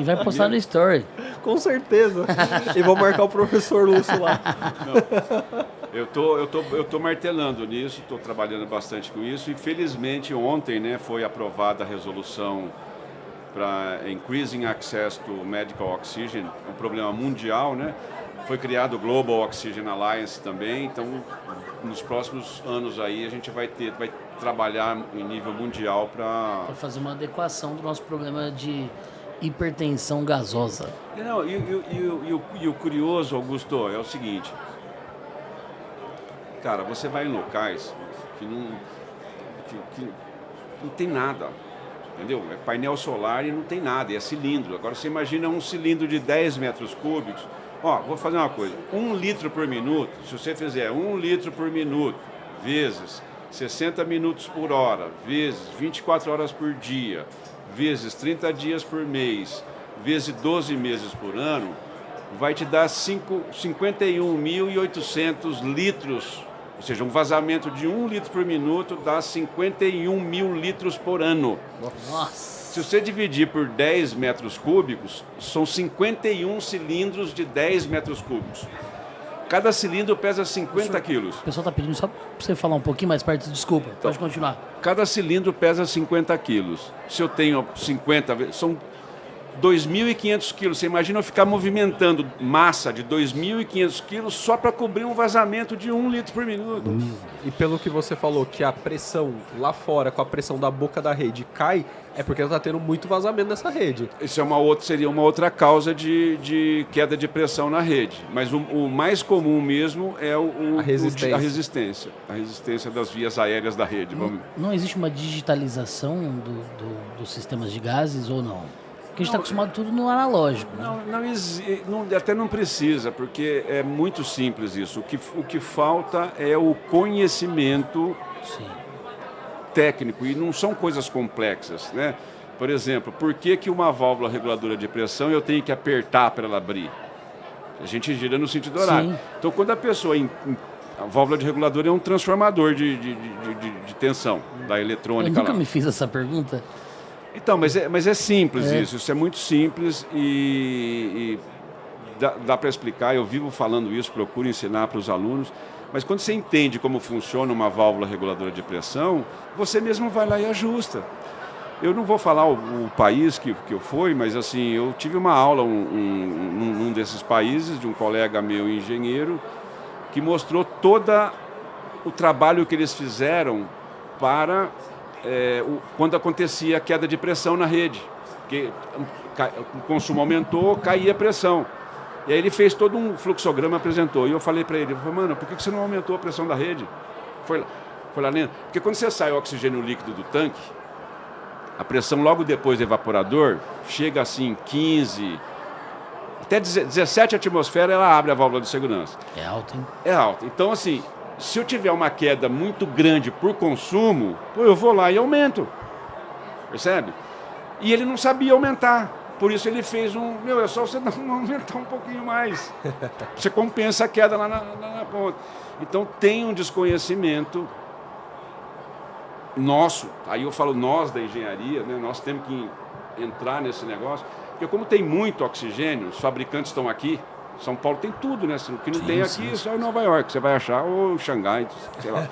E vai postar no story. Com certeza. E vou marcar o professor Lúcio lá. Eu tô martelando nisso, estou trabalhando bastante com isso. E felizmente ontem, né, foi aprovada a resolução para Increasing Access to Medical Oxygen, um problema mundial, né? Foi criado o Global Oxygen Alliance também, então nos próximos anos aí a gente vai trabalhar em nível mundial para fazer uma adequação do nosso problema de hipertensão gasosa. Não, e o curioso, Augusto, é o seguinte, cara, você vai em locais que não tem nada. Entendeu? É painel solar e não tem nada, é cilindro. Agora você imagina um cilindro de 10 metros cúbicos. Ó, vou fazer uma coisa. 1 litro por minuto, se você fizer 1 litro por minuto, vezes 60 minutos por hora, vezes 24 horas por dia, vezes 30 dias por mês, vezes 12 meses por ano, vai te dar 51.800 litros. Ou seja, um vazamento de 1 litro por minuto dá 51 mil litros por ano. Nossa! Se você dividir por 10 metros cúbicos, são 51 cilindros de 10 metros cúbicos. Cada cilindro pesa 50 quilos. O pessoal está pedindo só para você falar um pouquinho mais perto, desculpa, pode continuar. Cada cilindro pesa 50 quilos. Se eu tenho 50, são 2.500 quilos. Você imagina eu ficar movimentando massa de 2.500 quilos só para cobrir um vazamento de 1 litro por minuto. E pelo que você falou, que a pressão lá fora, com a pressão da boca da rede, cai, é porque está tendo muito vazamento nessa rede. Isso seria uma outra causa de queda de pressão na rede. Mas o mais comum mesmo é a resistência. A resistência das vias aéreas da rede. Não existe uma digitalização dos sistemas de gases ou não? Porque a gente está acostumado tudo no analógico. Né? Até não precisa, porque é muito simples isso. O que falta é o conhecimento técnico, e não são coisas complexas, né? Por exemplo, por que uma válvula reguladora de pressão eu tenho que apertar para ela abrir? A gente gira no sentido horário. Sim. Então, quando a pessoa... A válvula de regulador é um transformador de tensão da eletrônica. Eu nunca me fiz essa pergunta. Então, mas é simples isso é muito simples e dá para explicar, eu vivo falando isso, procuro ensinar para os alunos, mas quando você entende como funciona uma válvula reguladora de pressão, você mesmo vai lá e ajusta. Eu não vou falar o país que eu fui, mas assim, eu tive uma aula num desses países, de um colega meu engenheiro, que mostrou todo o trabalho que eles fizeram para... quando acontecia a queda de pressão na rede, porque o consumo aumentou, caía a pressão. E aí ele fez todo um fluxograma, apresentou. E eu falei para ele, mano, por que você não aumentou a pressão da rede? Foi lá dentro. Porque quando você sai o oxigênio líquido do tanque, a pressão logo depois do evaporador chega assim, 15, até 17 atmosferas, ela abre a válvula de segurança. É alto, hein? É alta. Então, assim, se eu tiver uma queda muito grande por consumo, eu vou lá e aumento. Percebe? E ele não sabia aumentar. Por isso ele fez é só você não aumentar um pouquinho mais. Você compensa a queda lá na ponta. Então tem um desconhecimento nosso, aí eu falo nós da engenharia, né? Nós temos que entrar nesse negócio, porque como tem muito oxigênio, os fabricantes estão aqui, São Paulo tem tudo, né? O que não tem aqui é só em Nova York, você vai achar, ou Xangai, sei lá.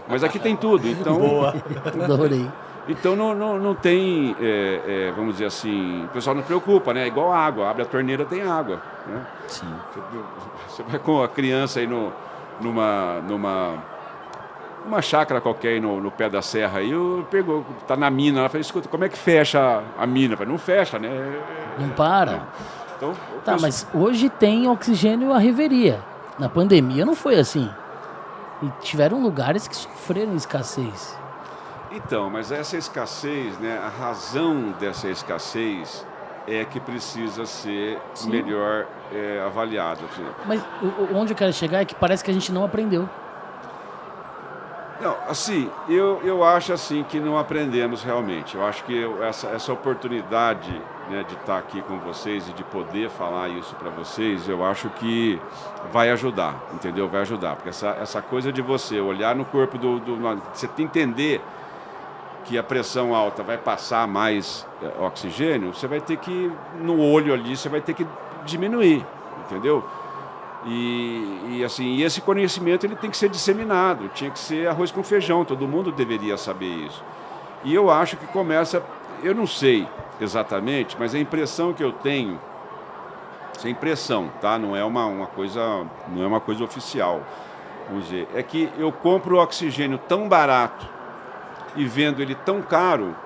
Mas aqui tem tudo, então... Boa. Adorei. Então não tem, vamos dizer assim, o pessoal não se preocupa, né? É igual água, abre a torneira, tem água, né? Sim. Você vai com a criança aí numa chácara qualquer aí no pé da serra aí, tá na mina, ela falou, escuta, como é que fecha a mina? Eu falei, não fecha, né? Não para. Então, Tá, mas hoje tem oxigênio à reveria. Na pandemia não foi assim. E tiveram lugares que sofreram escassez. Então, mas essa escassez, né, a razão dessa escassez é que precisa ser melhor avaliada. Mas onde eu quero chegar é que parece que a gente não aprendeu. Não, assim, eu acho assim que não aprendemos realmente. Eu acho que essa oportunidade, né, de estar aqui com vocês e de poder falar isso para vocês, eu acho que vai ajudar, entendeu? Vai ajudar, porque essa coisa de você olhar no corpo você tem que entender que a pressão alta vai passar mais oxigênio, você vai ter que, no olho ali, você vai ter que diminuir, entendeu? E assim, esse conhecimento ele tem que ser disseminado, tinha que ser arroz com feijão, todo mundo deveria saber isso. E eu acho que começa, eu não sei exatamente, mas a impressão que eu tenho, essa impressão, tá? Não é uma coisa oficial, vamos dizer, é que eu compro oxigênio tão barato e vendo ele tão caro,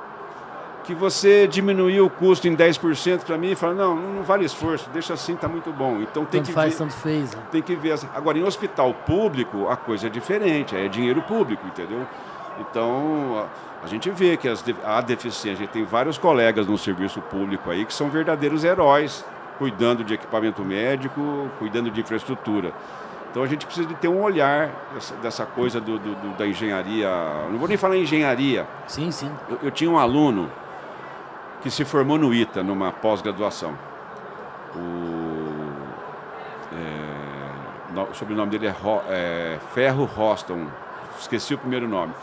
que você diminuiu o custo em 10% para mim e fala, não vale esforço, deixa assim, está muito bom. Então tem Tanto que faz, ver, tanto fez. Né? tem que ver. Agora, em hospital público, a coisa é diferente, é dinheiro público, entendeu? Então, a gente vê que a deficiência, a gente tem vários colegas no serviço público aí que são verdadeiros heróis, cuidando de equipamento médico, cuidando de infraestrutura. Então a gente precisa de ter um olhar dessa coisa da engenharia. Não vou nem falar em engenharia. Sim, sim. Eu tinha um aluno que se formou no ITA, numa pós-graduação. O sobrenome dele é Ferro Roston. Esqueci o primeiro nome.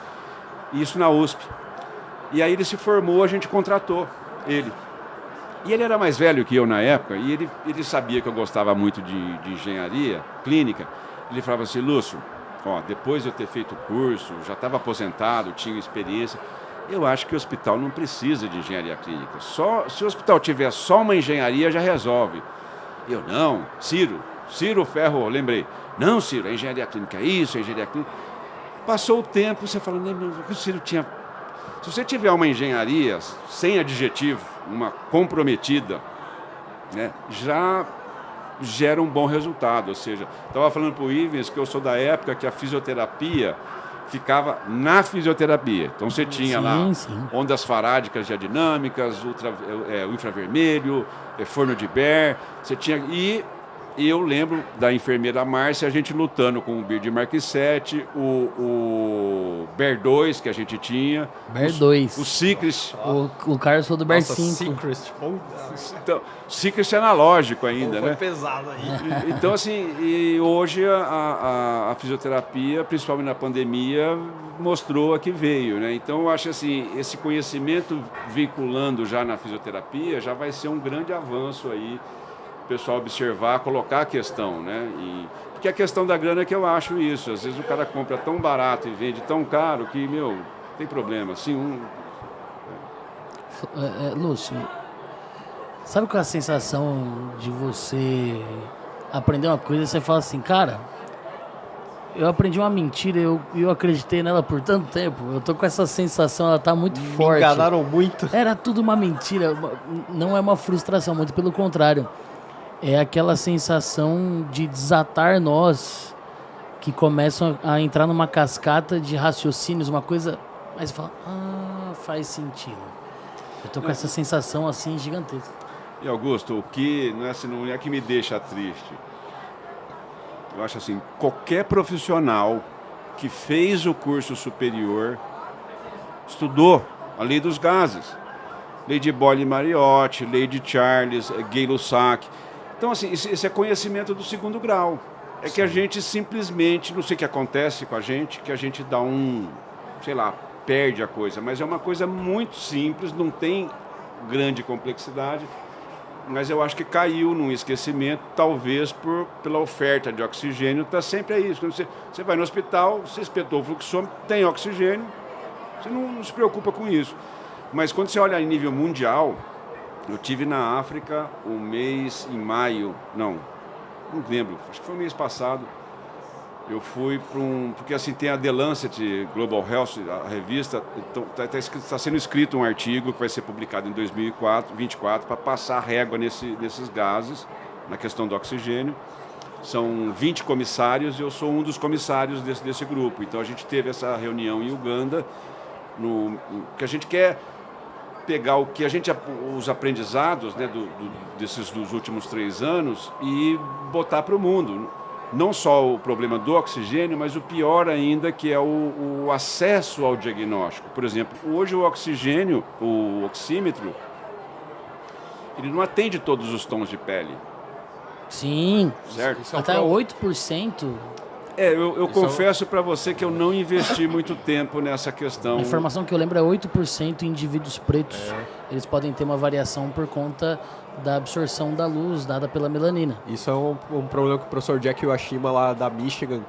Isso na USP. E aí ele se formou, a gente contratou ele. E ele era mais velho que eu na época, e ele sabia que eu gostava muito de engenharia clínica. Ele falava assim, Lúcio, depois de eu ter feito o curso, já estava aposentado, tinha experiência, eu acho que o hospital não precisa de engenharia clínica. Se o hospital tiver só uma engenharia, já resolve. Eu, não, Ciro Ferro, lembrei. Não, Ciro, a engenharia clínica é isso, a engenharia clínica... Passou o tempo, você fala, o Ciro tinha... Se você tiver uma engenharia sem adjetivo, uma comprometida, né, já gera um bom resultado. Ou seja, estava falando para o Ivens que eu sou da época que a fisioterapia ficava na fisioterapia. Então você tinha lá ondas farádicas diadinâmicas, o infravermelho, forno de Baer, você tinha... E eu lembro da enfermeira Márcia, a gente lutando com o Bird Mark 7, o Bear 2 que a gente tinha. Bear 2. O Secret. O Carlos foi do Bear 5. Secret. Então, Secret é analógico ainda, foi né? pesado aí. Então, assim, e hoje a fisioterapia, principalmente na pandemia, mostrou a que veio, né? Então, eu acho assim, esse conhecimento vinculando já na fisioterapia já vai ser um grande avanço aí. O pessoal observar, colocar a questão, né? Porque a questão da grana é que eu acho isso. Às vezes o cara compra tão barato e vende tão caro que, tem problema. Assim, Lúcio, sabe qual é a sensação de você aprender uma coisa e você fala assim, cara, eu aprendi uma mentira e eu acreditei nela por tanto tempo. Eu tô com essa sensação, ela tá muito forte. Me enganaram muito. Era tudo uma mentira. Não é uma frustração, muito pelo contrário. é aquela sensação de desatar nós que começam a entrar numa cascata de raciocínios, uma coisa, mas fala, faz sentido. Eu tô com essa sensação assim gigantesca. E Augusto, o que não é que me deixa triste. Eu acho assim, qualquer profissional que fez o curso superior estudou a lei dos gases. Lei de Boyle-Mariotti, lei de Charles, Gay-Lussac. Então, assim, esse é conhecimento do segundo grau. É que a gente simplesmente, não sei o que acontece com a gente, que a gente dá perde a coisa. Mas é uma coisa muito simples, não tem grande complexidade. Mas eu acho que caiu num esquecimento, talvez pela oferta de oxigênio, está sempre aí. Quando você vai no hospital, você espetou o fluxômetro, tem oxigênio, você não se preocupa com isso. Mas quando você olha em nível mundial, eu tive na África em maio, não lembro, acho que foi mês passado, eu fui para porque assim tem a The Lancet Global Health, a revista, então está sendo escrito um artigo que vai ser publicado em 2024 para passar régua nesses gases, na questão do oxigênio. São 20 comissários e eu sou um dos comissários desse grupo. Então a gente teve essa reunião em Uganda, que a gente quer pegar os aprendizados, né, dos últimos 3 anos e botar para o mundo. Não só o problema do oxigênio, mas o pior ainda, que é o acesso ao diagnóstico. Por exemplo, hoje o oxigênio, o oxímetro, ele não atende todos os tons de pele. Sim, certo? Até 8%. Eu confesso para você que eu não investi muito tempo nessa questão. A informação que eu lembro é 8% indivíduos pretos. Eles podem ter uma variação por conta da absorção da luz dada pela melanina. Isso é um problema que o professor Jack Iwashima lá da Michigan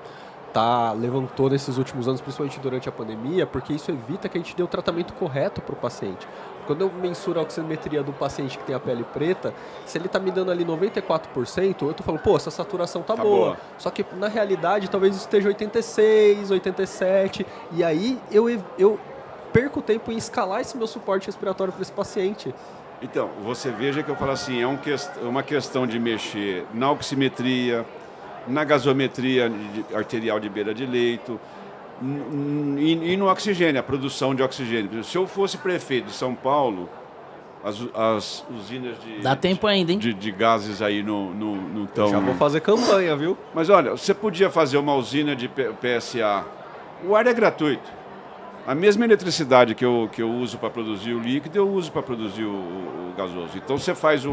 levantou nesses últimos anos, principalmente durante a pandemia, porque isso evita que a gente dê o tratamento correto para o paciente. Quando eu mensuro a oximetria do paciente que tem a pele preta, se ele está me dando ali 94%, eu estou falando, essa saturação tá boa. Só que na realidade talvez esteja 86, 87, e aí eu perco tempo em escalar esse meu suporte respiratório para esse paciente. Então, você veja que eu falo assim, é uma questão de mexer na oximetria, na gasometria arterial de beira de leito e no oxigênio, a produção de oxigênio. Se eu fosse prefeito de São Paulo, as usinas Dá tempo ainda, hein? de gases aí não estão... Já vou fazer campanha, viu? Mas olha, você podia fazer uma usina de PSA, o ar é gratuito. A mesma eletricidade que eu uso para produzir o líquido, eu uso para produzir o gasoso. Então você faz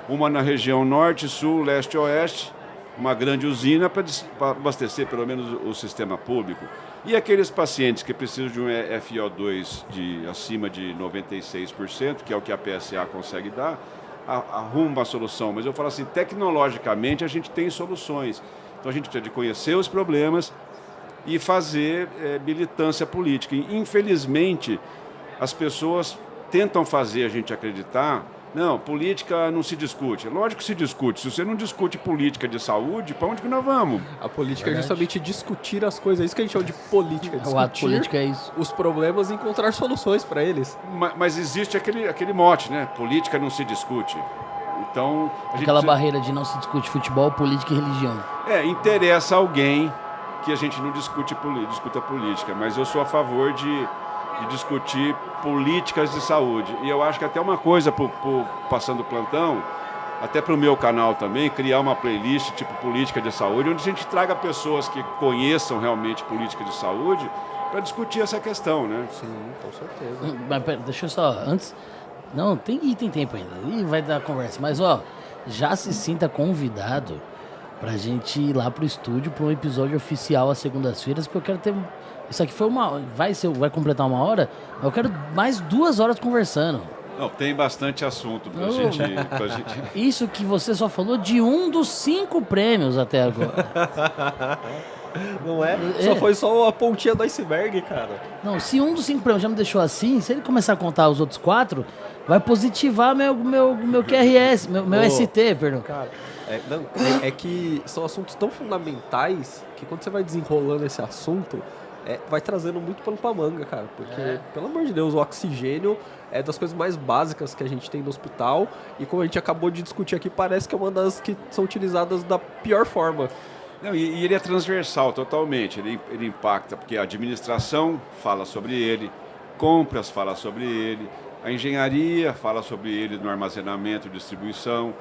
uma na região norte, sul, leste e oeste, uma grande usina para abastecer pelo menos o sistema público. E aqueles pacientes que precisam de um FiO2 acima de 96%, que é o que a PSA consegue dar, arruma uma solução. Mas eu falo assim, tecnologicamente a gente tem soluções. Então a gente precisa de conhecer os problemas e fazer militância política. E, infelizmente, as pessoas tentam fazer a gente acreditar, não, política não se discute. Lógico que se discute. Se você não discute política de saúde, para onde que nós vamos? A política é justamente discutir as coisas. É isso que a gente chama de política. O ato político é isso. Os problemas e encontrar soluções para eles. Mas existe aquele mote, né? Política não se discute. Então, aquela barreira de não se discute futebol, política e religião. Interessa alguém que a gente não discuta política, mas eu sou a favor de discutir políticas de saúde. E eu acho que até uma coisa, passando o plantão, até para o meu canal também, criar uma playlist tipo política de saúde, onde a gente traga pessoas que conheçam realmente política de saúde para discutir essa questão, né? Sim, com certeza. Mas pera, deixa eu só, antes... Não, tem tempo ainda, e vai dar conversa. Mas, já se sinta convidado pra gente ir lá pro estúdio para um episódio oficial às segundas-feiras, porque eu quero ter... Isso aqui foi vai completar 1 hora, mas eu quero mais 2 horas conversando. Não, tem bastante assunto pra gente... Isso que você só falou de um dos 5 prêmios até agora. Não é? Só foi só a pontinha do iceberg, cara. Não, se um dos 5 prêmios já me deixou assim, se ele começar a contar os outros 4, vai positivar meu QRS, meu ST, perdão. Cara, é que são assuntos tão fundamentais que quando você vai desenrolando esse assunto, vai trazendo muito pano pra manga, cara. Porque, pelo amor de Deus, o oxigênio é das coisas mais básicas que a gente tem no hospital. E como a gente acabou de discutir aqui, parece que é uma das que são utilizadas da pior forma. Não, e ele é transversal totalmente, ele impacta, porque a administração fala sobre ele, compras fala sobre ele, a engenharia fala sobre ele no armazenamento e distribuição,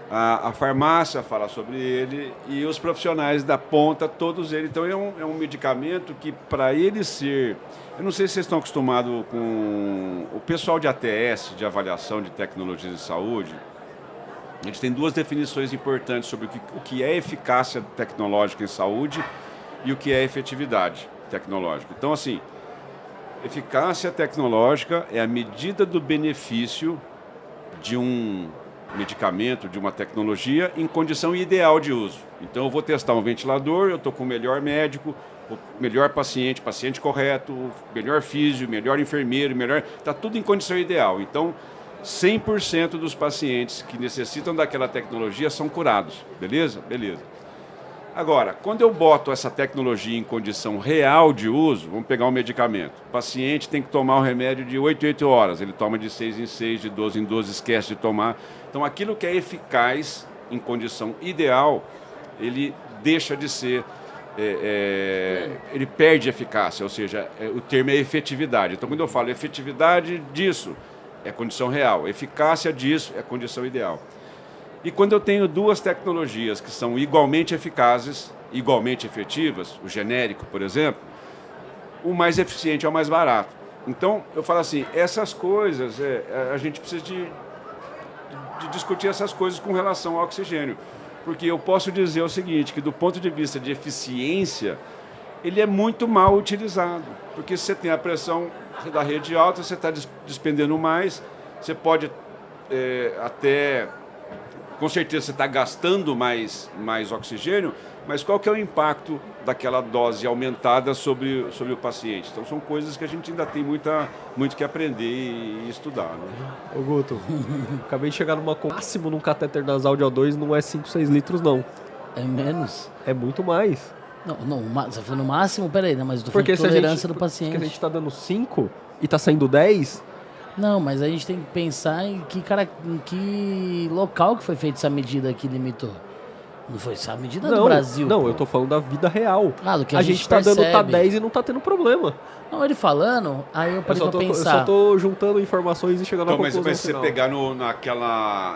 a farmácia fala sobre ele e os profissionais da ponta, todos eles. Então é um medicamento que, para ele ser... Eu não sei se vocês estão acostumados com o pessoal de ATS, de avaliação de tecnologias de saúde. A gente tem duas definições importantes sobre o que é eficácia tecnológica em saúde e o que é efetividade tecnológica. Então, assim, eficácia tecnológica é a medida do benefício de um medicamento, de uma tecnologia, em condição ideal de uso. Então, eu vou testar um ventilador, eu estou com o melhor médico, o melhor paciente, paciente correto, o melhor físio, melhor enfermeiro, está tudo em condição ideal. Então, 100% dos pacientes que necessitam daquela tecnologia são curados, beleza? Beleza. Agora, quando eu boto essa tecnologia em condição real de uso, vamos pegar um medicamento. O paciente tem que tomar o remédio de 8 em 8 horas, ele toma de 6 em 6, de 12 em 12, esquece de tomar. Então, aquilo que é eficaz em condição ideal, ele deixa de ser... ele perde eficácia, ou seja, o termo é efetividade. Então, quando eu falo efetividade disso, é condição real. Eficácia disso é condição ideal. E quando eu tenho duas tecnologias que são igualmente eficazes, igualmente efetivas, o genérico, por exemplo, o mais eficiente é o mais barato. Então, eu falo assim, essas coisas, a gente precisa de discutir essas coisas com relação ao oxigênio. Porque eu posso dizer o seguinte, que do ponto de vista de eficiência, ele é muito mal utilizado. Porque se você tem a pressão da rede alta, você está despendendo mais, você pode até, com certeza você está gastando mais oxigênio, mas qual que é o impacto daquela dose aumentada sobre o paciente? Então são coisas que a gente ainda tem muito que aprender e estudar. Né? Ô Guto, acabei de chegar numa máximo num catéter nasal de O2 não é 5, 6 litros não. É menos? É muito mais. Não, você falou no máximo, peraí, né? Mas eu tô falando Porque de tolerância do paciente. Porque a gente tá dando 5 e tá saindo 10... Não, mas a gente tem que pensar em que local que foi feita essa medida que limitou. Não foi essa medida do Brasil. Não, pô. eu tô falando da vida real. Ah, do que a gente tá percebe. dando 10 e não tá tendo problema. Não, ele falando, aí eu parei pra Eu pensar. só tô juntando informações e chegando Então, à conclusão mas se você final. pegar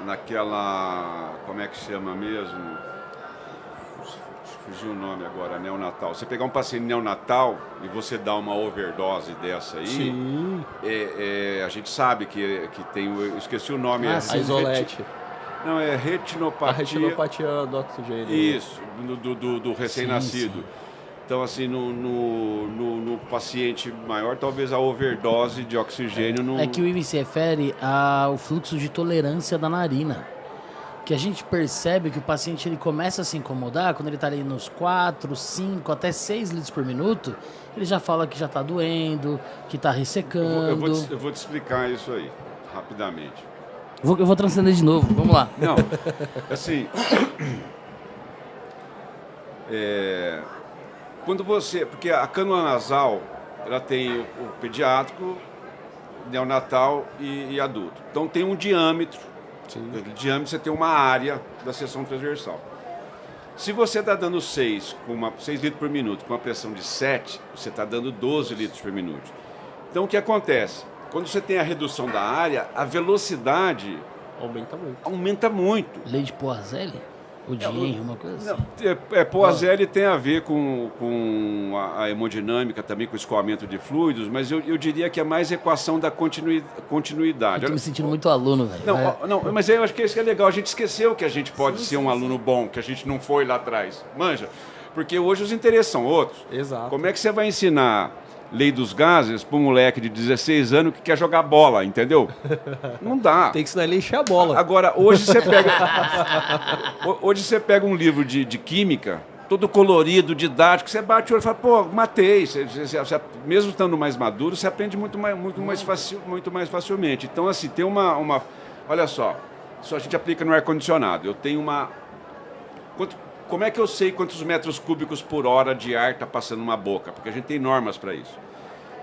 naquela... Como é que chama mesmo? Fugiu o nome agora, neonatal. Você pegar um paciente neonatal e você dá uma overdose dessa aí, Sim. A gente sabe que tem... Eu esqueci o nome. Ah, A sim. isolete. Não, é retinopatia. A retinopatia do oxigênio. Isso, do recém-nascido. Sim. Então, assim, no paciente maior, talvez a overdose de oxigênio não... É que o IMI se refere ao fluxo de tolerância da narina. Que a gente percebe que o paciente ele começa a se incomodar quando ele está ali nos 4, 5, até 6 litros por minuto. Ele já fala que já está doendo, que está ressecando. Eu vou te explicar isso aí, rapidamente. Eu vou transcender de novo, vamos lá. Não, assim... quando você... Porque a cânula nasal, ela tem o pediátrico, neonatal e adulto. Então tem um diâmetro. No diâmetro você tem uma área da seção transversal. Se você está dando 6 litros por minuto com uma pressão de 7, você está dando 12 litros por minuto. Então o que acontece? Quando você tem a redução da área, a velocidade Aumenta muito. Lei de Poiseuille? Ou de Henry, uma coisa assim? Poiseuille tem a ver com a hemodinâmica, também com o escoamento de fluidos, mas eu diria que é mais equação da continuidade. Eu tô me sentindo muito aluno, velho. Não, mas eu acho que isso que é legal. A gente esqueceu que a gente pode ser um aluno bom, que a gente não foi lá atrás. Manja? Porque hoje os interesses são outros. Exato. Como é que você vai ensinar lei dos gases para um moleque de 16 anos que quer jogar bola, entendeu? Não dá. Tem que ensinar ele a encher a bola. Agora, hoje você pega um livro de química, todo colorido, didático, você bate o olho e fala, pô, matei. Você, mesmo estando mais maduro, você aprende muito mais facilmente. Então, assim, tem uma... Olha só, isso a gente aplica no ar-condicionado. Eu tenho uma... como é que eu sei quantos metros cúbicos por hora de ar está passando numa boca? Porque a gente tem normas para isso.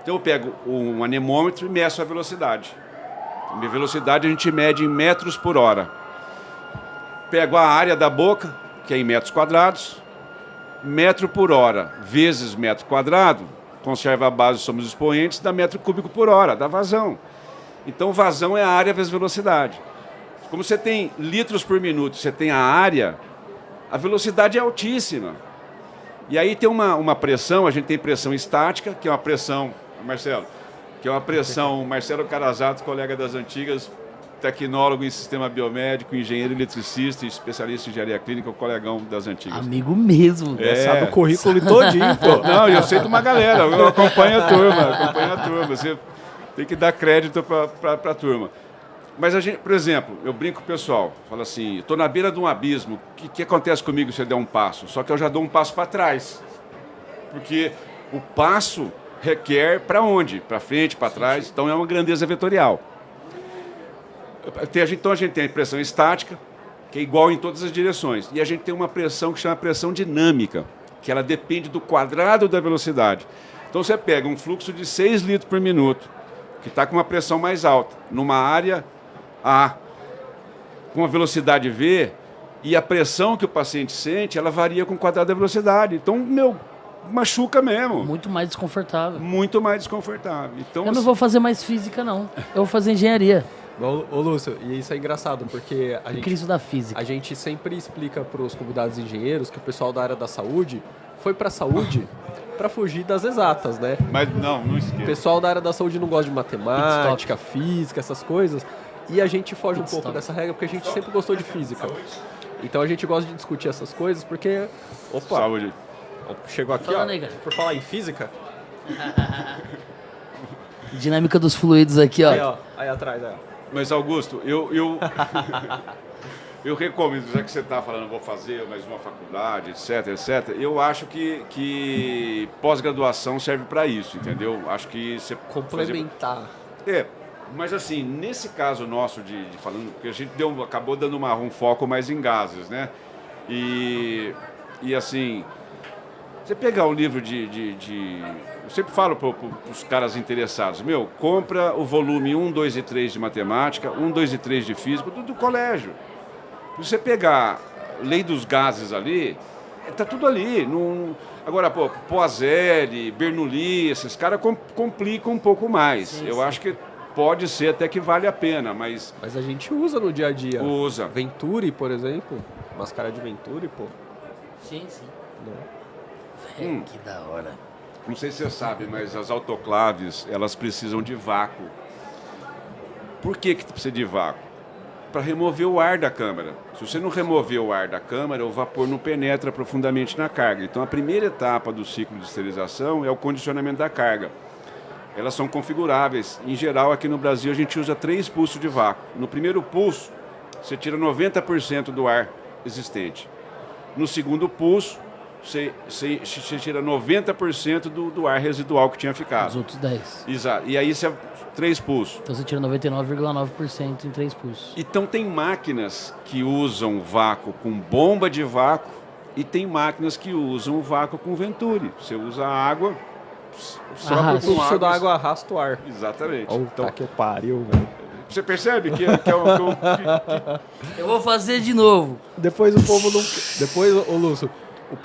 Então eu pego um anemômetro e meço a velocidade. A minha velocidade a gente mede em metros por hora. Pego a área da boca, que é em metros quadrados, metro por hora vezes metro quadrado, conserva a base, somos expoentes, dá metro cúbico por hora, dá vazão. Então vazão é a área vezes velocidade. Como você tem litros por minuto, você tem a área, a velocidade é altíssima. E aí tem uma pressão, a gente tem pressão estática, que é uma pressão, Marcelo, Marcelo Carazato, colega das antigas, tecnólogo em sistema biomédico, engenheiro eletricista e especialista em engenharia clínica, o colegão das antigas. Amigo mesmo. Sabe o currículo todinho, pô. Não, eu sei de uma galera, eu acompanho a turma. Você tem que dar crédito para a turma. Mas a gente, por exemplo, eu brinco com o pessoal, falo assim, estou na beira de um abismo, o que acontece comigo se eu der um passo? Só que eu já dou um passo para trás. Porque o passo requer para onde? Para frente, para trás, então é uma grandeza vetorial. Então a gente tem a pressão estática, que é igual em todas as direções, e a gente tem uma pressão que chama pressão dinâmica, que ela depende do quadrado da velocidade. Então você pega um fluxo de 6 litros por minuto, que está com uma pressão mais alta, numa área A, com a velocidade V, e a pressão que o paciente sente, ela varia com o quadrado da velocidade. Então, machuca mesmo. Muito mais desconfortável. Muito mais desconfortável. Então, Eu não vou fazer mais física, não. Eu vou fazer engenharia. Ô, Lúcio, e isso é engraçado, porque Eu queria estudar física. a gente sempre explica para os convidados engenheiros que o pessoal da área da saúde foi para a saúde para fugir das exatas, né? Mas não O esqueça. pessoal da área da saúde não gosta de matemática, física, essas coisas. E a gente foge um pouco dessa regra porque a gente sempre gostou de física. Então a gente gosta de discutir essas coisas porque... Opa, Saúde. chegou aqui, Falando ó. aí, cara. Por falar em física, Dinâmica dos fluidos aqui, ó. aí atrás, ó. Mas, Augusto, eu recomendo, já que você está falando, vou fazer mais uma faculdade, etc. Eu acho que pós-graduação serve para isso, entendeu? Acho que você Complementar. Mas assim, nesse caso nosso de falando, porque a gente acabou dando um foco mais em gases, né? E assim, você pegar um livro eu sempre falo para os caras interessados, compra o volume 1, 2 e 3 de matemática, 1, 2 e 3 de física, do colégio. Se você pegar lei dos gases ali, tá tudo ali. Agora, Poiseuille, Bernoulli, esses caras complicam um pouco mais. Sim, Eu acho que pode ser até que vale a pena, mas Mas a gente usa no dia a dia. usa. Venturi, por exemplo. Máscara de Venturi, pô. Sim, sim. Né? Que da hora. Não sei se você sabe, mas as autoclaves, elas precisam de vácuo. Por que precisa de vácuo? Para remover o ar da câmara. Se você não remover o ar da câmara, o vapor não penetra profundamente na carga. Então, a primeira etapa do ciclo de esterilização é o condicionamento da carga. Elas são configuráveis. Em geral, aqui no Brasil, a gente usa 3 pulsos de vácuo. No primeiro pulso, você tira 90% do ar existente. No segundo pulso, você tira 90% do ar residual que tinha ficado. Os outros 10. Exato. E aí, 3 pulsos. Então você tira 99,9% em 3 pulsos. Então tem máquinas que usam vácuo com bomba de vácuo e tem máquinas que usam vácuo com Venturi. Você usa água, O Arrasta. com fluxo da água arrasta o ar. Exatamente. Então, Então, que eu pariu, velho. você percebe que Eu vou fazer de novo. Depois o povo não... Depois, ô Lúcio, o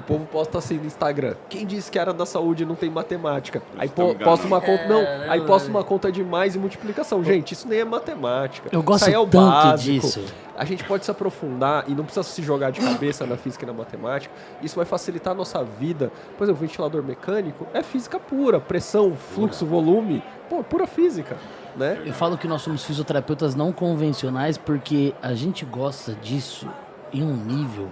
povo posta assim no Instagram. Quem disse que era da saúde não tem matemática? Aí estão posta uma conta... Não, É, aí não, posta é. uma conta de mais e multiplicação. Gente, isso nem é matemática. Eu gosto isso aí é o tanto básico. disso. A gente pode se aprofundar e não precisa se jogar de cabeça na física e na matemática. Isso vai facilitar a nossa vida. Por exemplo, ventilador mecânico é física pura. Pressão, fluxo, volume. Pô, pura física, né? Eu falo que nós somos fisioterapeutas não convencionais porque a gente gosta disso em um nível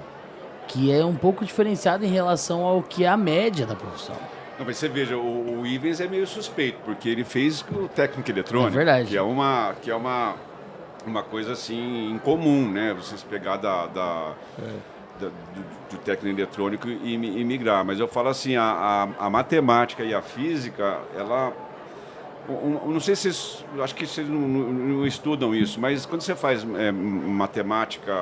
que é um pouco diferenciado em relação ao que é a média da profissão. Não, mas você veja, o Ivens é meio suspeito, porque ele fez o técnico eletrônico, É verdade. que é uma coisa assim incomum, né? Vocês pegar do técnico eletrônico e migrar. Mas eu falo assim, a matemática e a física, Não sei se vocês, acho que vocês não estudam isso, mas quando você faz matemática,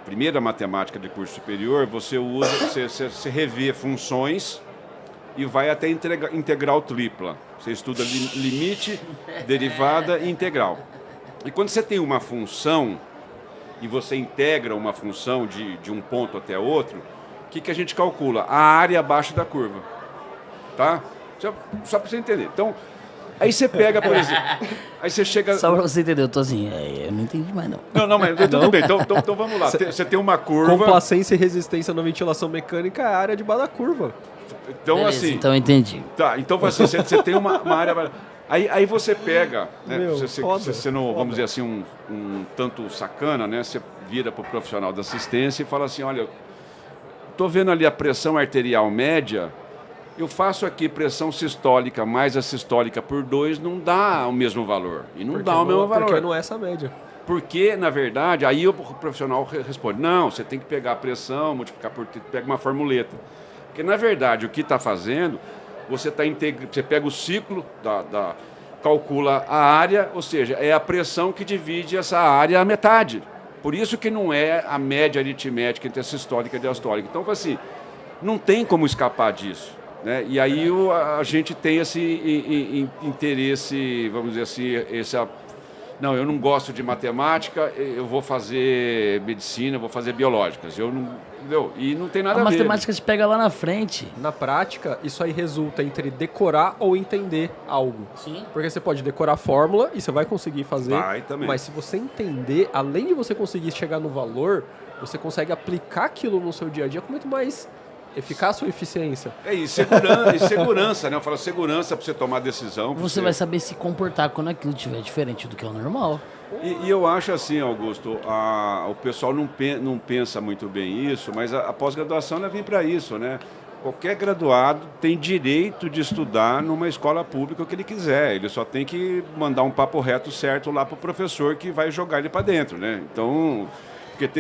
primeira matemática de curso superior, você usa, você revê funções e vai até integral tripla. Você estuda limite, derivada e integral. E quando você tem uma função e você integra uma função de um ponto até outro, o que a gente calcula? A área abaixo da curva. Tá? Só para você entender. Então, aí você pega, por exemplo, aí você chega... Só pra você entender, eu tô assim, eu não entendi mais não. Não, mas tudo bem, então vamos lá. Você tem uma curva... Complacência e resistência na ventilação mecânica é a área de baixo da curva. Então, Beleza, assim... então eu entendi. Tá, então assim, você tem uma área... Aí você pega, né? Meu, Você não, vamos dizer assim, um tanto sacana, né? Você vira para o profissional da assistência e fala assim, olha, tô vendo ali a pressão arterial média, eu faço aqui pressão sistólica mais a sistólica por 2, não dá o mesmo valor. E não dá o mesmo valor. Porque não é essa média. Porque, na verdade, aí o profissional responde, não, você tem que pegar a pressão, multiplicar por... pega uma formuleta. Porque, na verdade, o que está fazendo... Você pega o ciclo, calcula a área, ou seja, é a pressão que divide essa área à metade. Por isso que não é a média aritmética entre a sistólica e a diastólica. Então, assim, não tem como escapar disso. Né? E aí a gente tem esse interesse, vamos dizer assim, não, eu não gosto de matemática, eu vou fazer medicina, vou fazer biológicas. Entendeu? E não tem nada a ver. A matemática te pega lá na frente. Na prática, isso aí resulta entre decorar ou entender algo. Sim. Porque você pode decorar a fórmula e você vai conseguir fazer. Vai também. Mas se você entender, além de você conseguir chegar no valor, você consegue aplicar aquilo no seu dia a dia com muito mais eficácia ou eficiência. E segurança, né? Eu falo segurança para você tomar decisão. Você vai saber se comportar quando aquilo estiver diferente do que é o normal. E eu acho assim, Augusto, o pessoal não pensa muito bem isso, mas a pós-graduação ela vem para isso, né? Qualquer graduado tem direito de estudar numa escola pública o que ele quiser. Ele só tem que mandar um papo reto certo lá para o professor que vai jogar ele para dentro, né? Então...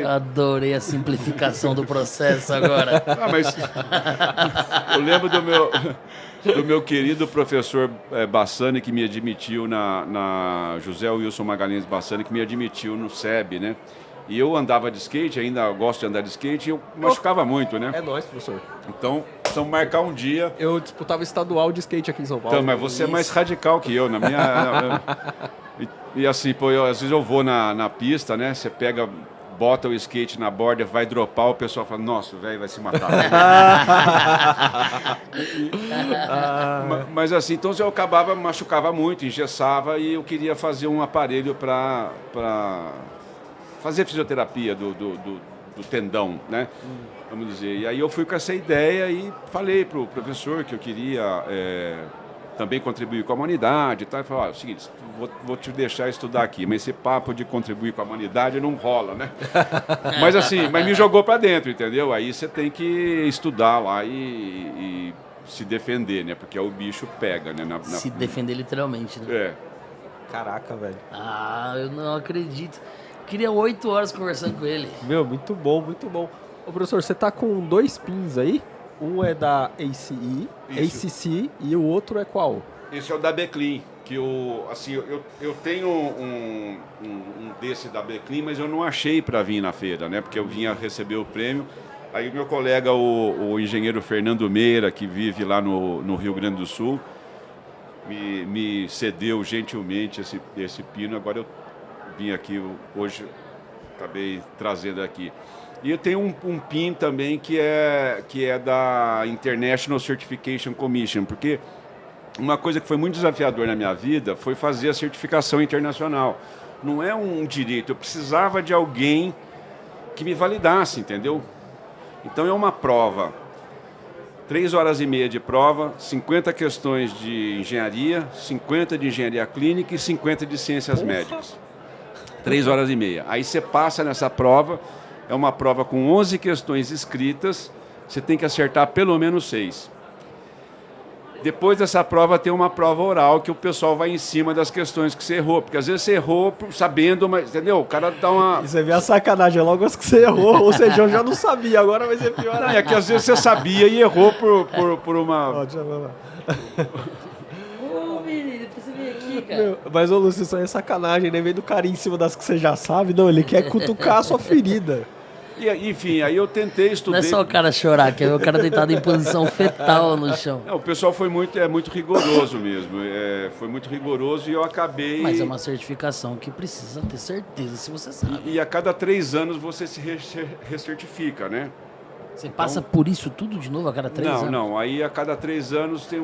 Adorei a simplificação do processo agora. Mas eu lembro do meu querido professor Bassani, que me admitiu na José Wilson Magalhães Bassani, que me admitiu no SEB, né? E eu andava de skate, ainda gosto de andar de skate, e eu machucava muito, né? É nóis, professor. Então, precisamos marcar um dia. Eu disputava estadual de skate aqui em São Paulo. Então, mas você é mais radical que eu, na minha... e assim, pô, às vezes eu vou na pista, né? Você bota o skate na borda, vai dropar, o pessoal fala, nossa, o velho vai se matar. Mas assim, então eu machucava muito, engessava e eu queria fazer um aparelho para fazer fisioterapia do tendão, né? Vamos dizer. E aí eu fui com essa ideia e falei pro professor que eu queria também contribuir com a humanidade e tal. Ele falou, é o seguinte, vou te deixar estudar aqui, mas esse papo de contribuir com a humanidade não rola, né? Mas me jogou para dentro, entendeu? Aí você tem que estudar lá e se defender, né? Porque o bicho pega, né? Se defender literalmente, né? É. Caraca, velho. Eu não acredito. Queria 8 horas conversando com ele. Meu, muito bom, muito bom. Ô, professor, você tá com 2 pins aí? Um é da ACE, ACC, e o outro é qual? Esse é o da Beclean, que eu tenho um desse da Beclean, mas eu não achei para vir na feira, né? Porque eu vinha receber o prêmio. Aí o meu colega, o engenheiro Fernando Meira, que vive lá no Rio Grande do Sul, me cedeu gentilmente esse pino. Agora eu vim aqui hoje, acabei trazendo aqui. E eu tenho um PIN também que é da International Certification Commission, porque uma coisa que foi muito desafiador na minha vida foi fazer a certificação internacional. Não é um direito, eu precisava de alguém que me validasse, entendeu? Então é uma prova, 3 horas e meia de prova, 50 questões de engenharia, 50 de engenharia clínica e 50 de ciências médicas. 3 horas e meia. Aí você passa nessa prova. É uma prova com 11 questões escritas, você tem que acertar pelo menos 6. Depois dessa prova tem uma prova oral que o pessoal vai em cima das questões que você errou, porque às vezes você errou sabendo, mas entendeu? O cara dá uma... E você vê a sacanagem, logo as que você errou, ou seja, eu já não sabia, agora vai ser pior. Não, é que às vezes você sabia e errou por uma... Ó, deixa eu ver lá. Ô, menino, você vem aqui. aí, cara. Meu, mas, ô Lúcio, isso aí é sacanagem, né? Em vez do carinho em cima das que você já sabe, não, ele quer cutucar a sua ferida. E, enfim, aí eu tentei, Não estudei. é só o cara chorar, que é o cara deitado em posição fetal no chão. Não, o pessoal foi muito rigoroso mesmo. Foi muito rigoroso e eu acabei. Mas é uma certificação que precisa ter certeza se você sabe. E a cada 3 anos você se recertifica, né? Você passa por isso tudo de novo a cada 3 anos? Não. Aí a cada 3 anos tem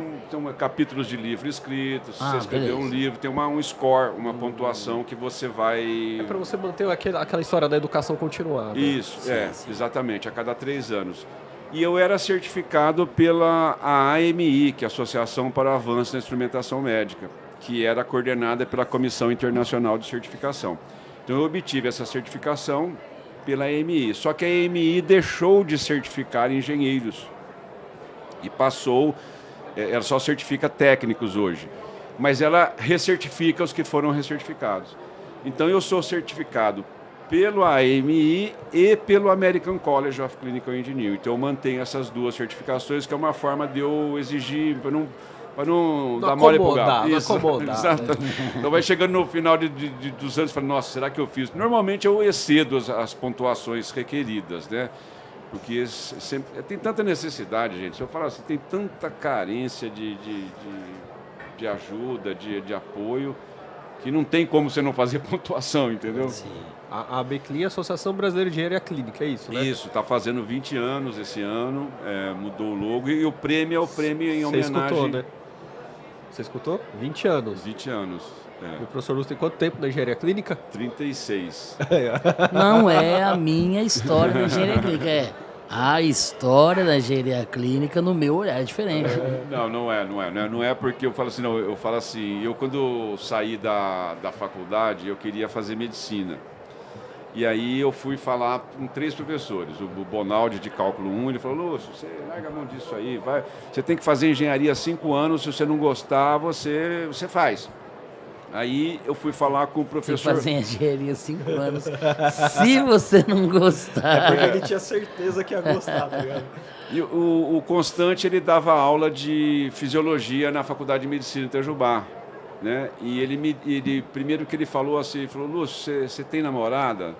capítulos de livro escritos. Se você escrever um livro, tem um score, uma pontuação que você vai. É pra você manter aquela história da educação continuada. Isso, Sim. exatamente, a cada 3 anos. E eu era certificado pela AMI, que é a Associação para o Avanço na Instrumentação Médica, que era coordenada pela Comissão Internacional de Certificação. Então eu obtive essa certificação pela AMI. Só que a AMI deixou de certificar engenheiros e passou, ela só certifica técnicos hoje, mas ela recertifica os que foram recertificados. Então eu sou certificado pelo AMI e pelo American College of Clinical Engineering. Então eu mantenho essas 2 certificações, que é uma forma de eu exigir, para não dar mole pro galo. Não acomodar. Exato. Então vai chegando no final dos anos e fala, nossa, será que eu fiz? Normalmente eu excedo as pontuações requeridas, né? Porque tem tanta necessidade, gente. Se eu falar assim, tem tanta carência de ajuda, de apoio, que não tem como você não fazer pontuação, entendeu? Sim. A ABCLIN, Associação Brasileira de Engenharia Clínica, é isso, né? Isso, está fazendo 20 anos esse ano, mudou o logo e o prêmio é o prêmio em homenagem. Você escutou, né? Você escutou? 20 anos. 20 anos. E o professor Lúcio tem quanto tempo na engenharia clínica? 36. Não é a minha história da engenharia clínica, é a história da engenharia clínica no meu olhar é diferente. Não é porque eu falo assim, não, eu falo assim, eu quando saí da faculdade, eu queria fazer medicina. E aí eu fui falar com 3 professores. O Bonaldi, de Cálculo 1, ele falou, Lúcio, você larga a mão disso aí, você tem que fazer engenharia 5 anos, se você não gostar, você faz. Aí eu fui falar com o professor... Você fazer engenharia 5 anos, se você não gostar... Porque ele tinha certeza que ia gostar, tá ligado? E o Constante, ele dava aula de fisiologia na Faculdade de Medicina de Itajubá, né? E ele primeiro que ele falou assim, ele falou, Lúcio, você tem namorada?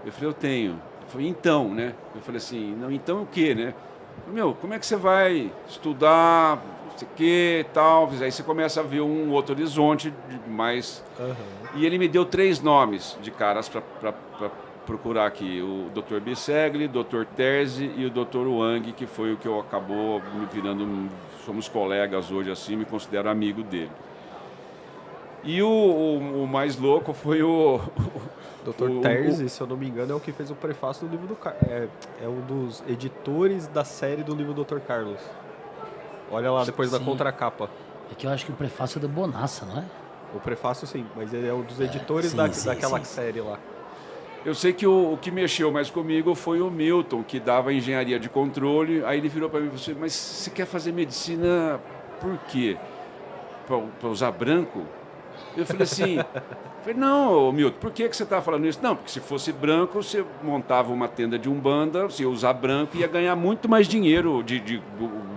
Eu falei, eu tenho. Ele falou, então, né? Eu falei assim, não, então o quê, né? Eu falei, meu, como é que você vai estudar, não sei o quê, tal? Aí você começa a ver um outro horizonte mais... Uhum. E ele me deu 3 nomes de caras para procurar aqui, o Dr. Bissegli, o Dr. Terzi e o Dr. Wang, que foi o que eu acabou me virando, somos colegas hoje assim, me considero amigo dele. E o mais louco foi o Dr. Terzi, se eu não me engano, é o que fez o prefácio do livro do Carlos. É um dos editores da série do livro do Dr. Carlos. Olha lá depois da Sim. contracapa. É que eu acho que o prefácio é do Bonassa, não é? O prefácio sim, mas ele é um dos editores sim, daquela sim. série lá. Eu sei que o que mexeu mais comigo foi o Milton, que dava engenharia de controle. Aí ele virou para mim e falou, mas você quer fazer medicina por quê? Para usar branco? Eu falei assim, não, Milton, por que você está falando isso? Não, porque se fosse branco, você montava uma tenda de umbanda, você ia usar branco e ia ganhar muito mais dinheiro de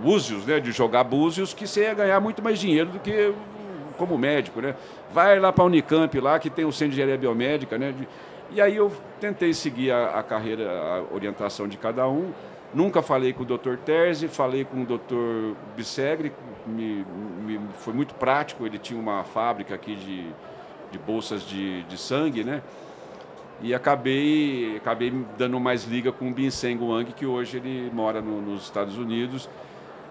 búzios, né? De jogar búzios, que você ia ganhar muito mais dinheiro do que como médico, né? Vai lá para a Unicamp, lá que tem o Centro de Engenharia Biomédica, né? E aí eu tentei seguir a carreira, a orientação de cada um. Nunca falei com o Dr. Terzi, falei com o Dr. Bissegli, foi muito prático, ele tinha uma fábrica aqui de bolsas de sangue, né? E acabei dando mais liga com o Binseng Wang, que hoje ele mora nos Estados Unidos.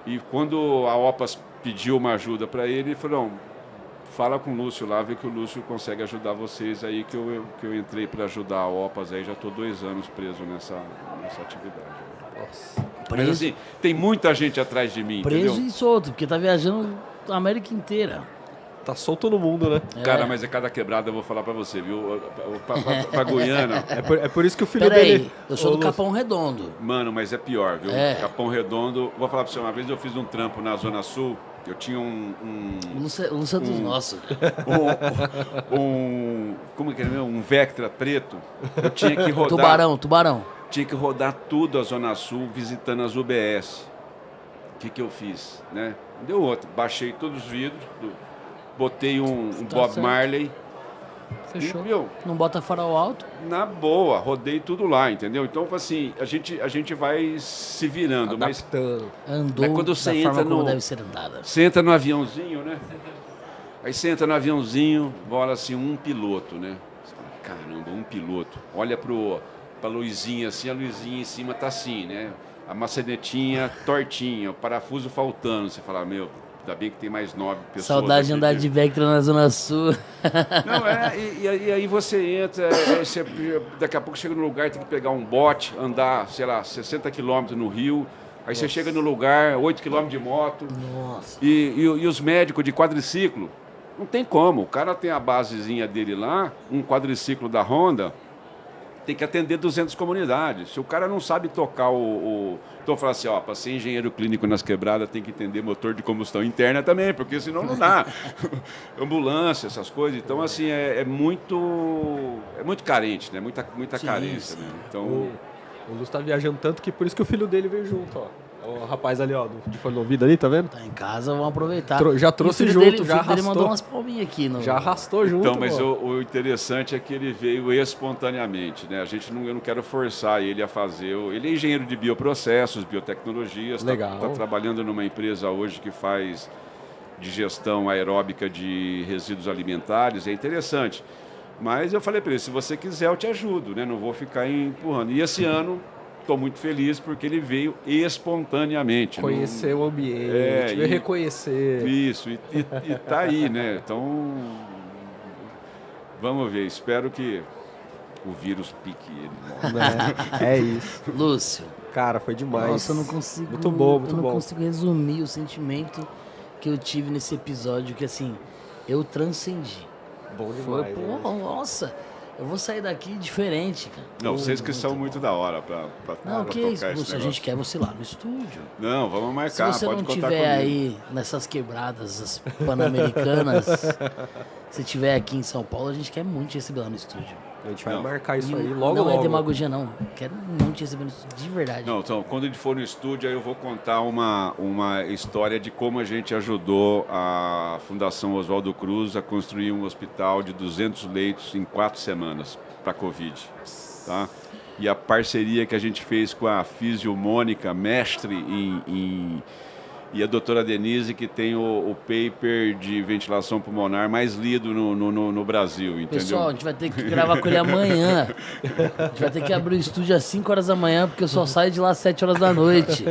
E quando a OPAS pediu uma ajuda para ele falou, não, fala com o Lúcio lá, vê que o Lúcio consegue ajudar vocês aí, que eu entrei para ajudar a OPAS aí, já estou 2 anos preso nessa atividade. Nossa. Mas assim, tem muita gente atrás de mim, Preso entendeu? e solto, porque tá viajando a América inteira. Tá solto no mundo, né? Cara, mas é cada quebrada, eu vou falar pra você, viu? Pra Guiana, É por isso que o filho Peraí, dele... eu sou Ô, do Lúcio, Capão Redondo. mano, mas é pior, viu? É. Capão Redondo, vou falar pra você, uma vez eu fiz um trampo na Zona Sul, eu tinha O Lúcio é dos nossos. como que é mesmo? Um Vectra preto, eu tinha que rodar... Tubarão. Tinha que rodar tudo a Zona Sul, visitando as UBS. O que eu fiz, né? Deu outro, baixei todos os vidros botei um Tá Bob certo. Marley. Fechou. E, meu, Não bota farol alto? na boa, rodei tudo lá, entendeu? Então, assim, a gente vai se virando, mas Adaptando. Andou quando da você forma entra como no- deve ser andada. você entra no aviãozinho, né? Aí você entra no aviãozinho, bola assim, um piloto, né? Você fala, caramba, um piloto. Olha pra luzinha assim, a luzinha em cima tá assim, né? A maçanetinha tortinha, o parafuso faltando. Você fala, meu, ainda bem que tem mais 9 pessoas. Saudade de aqui andar que- de Vectra na Zona Sul. Não, e aí você entra, daqui a pouco chega no lugar, tem que pegar um bote, andar, sei lá, 60 quilômetros no rio. Aí você chega no lugar, 8 quilômetros de moto. Nossa. E os médicos de quadriciclo, não tem como. O cara tem a basezinha dele lá, um quadriciclo da Honda, tem que atender 200 comunidades. Se o cara não sabe tocar Então, eu falo assim, ó, para ser engenheiro clínico nas quebradas, tem que entender motor de combustão interna também, porque senão não dá. Ambulância, essas coisas. Então, assim, é muito carente, né? Muita Sim, carência, sim. né? Então, O Lúcio tá viajando tanto que por isso que o filho dele veio junto, ó. O rapaz ali, ó, de fone de ouvido ali, tá vendo? Tá em casa, vamos aproveitar. Já trouxe E o filho junto, dele, o já filho dele mandou arrastou. umas palminhas aqui. No... Já arrastou junto, então, mas ó. o interessante é que ele veio espontaneamente, né? Eu não quero forçar ele a fazer. Ele é engenheiro de bioprocessos, biotecnologias. Legal. Está trabalhando numa empresa hoje que faz digestão aeróbica de resíduos alimentares. É interessante. Mas eu falei para ele, se você quiser, eu te ajudo, né? Não vou ficar empurrando. E esse ano, estou muito feliz porque ele veio espontaneamente. Conhecer o ambiente, e- reconhecer. Isso, e tá aí, né? Então, vamos ver. Espero que o vírus pique ele. Né? É isso. Lúcio, Cara, foi demais. nossa, eu não consigo. Muito bom, muito eu não bom. consigo resumir o sentimento que eu tive nesse episódio, que assim, eu transcendi. Bom Foi, demais. pô, né? nossa, eu vou sair daqui diferente, cara. Não, Pô, vocês que são muito bom. da hora pra Não, que tocar isso, esse Lúcio, a gente negócio. quer você lá no estúdio. Não, vamos Se marcar, você pode não contar tiver comigo. aí nessas quebradas as pan-americanas, se tiver aqui em São Paulo, a gente quer muito te receber lá no estúdio. A gente vai Não. marcar isso E aí logo, não logo. é demagogia, não. Quero muito te receber no estúdio, de verdade. Não, então, quando ele for no estúdio, aí eu vou contar uma história de como a gente ajudou a Fundação Oswaldo Cruz a construir um hospital de 200 leitos em 4 semanas para Covid. Tá? E a parceria que a gente fez com a Físio Mônica, mestre e a doutora Denise, que tem o paper de ventilação pulmonar mais lido no Brasil, entendeu? Pessoal, a gente vai ter que gravar com ele amanhã. A gente vai ter que abrir o estúdio às 5 horas da manhã, porque eu só saio de lá às 7 horas da noite.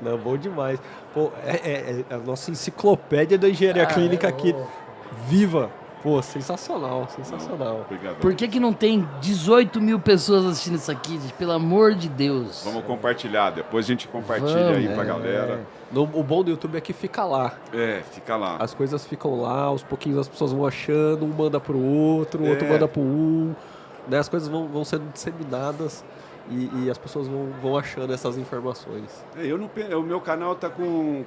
Não, bom demais. Pô, é a nossa enciclopédia da engenharia clínica aqui, viva. Pô, sensacional, sensacional. Obrigado. Por que não tem 18 mil pessoas assistindo isso aqui, gente? Pelo amor de Deus. Vamos compartilhar, depois a gente compartilha aí pra galera. O bom do YouTube é que fica lá. Fica lá. As coisas ficam lá, aos pouquinhos as pessoas vão achando, um manda pro outro, o outro manda pro um. Né? As coisas vão sendo disseminadas e as pessoas vão achando essas informações. O meu canal tá com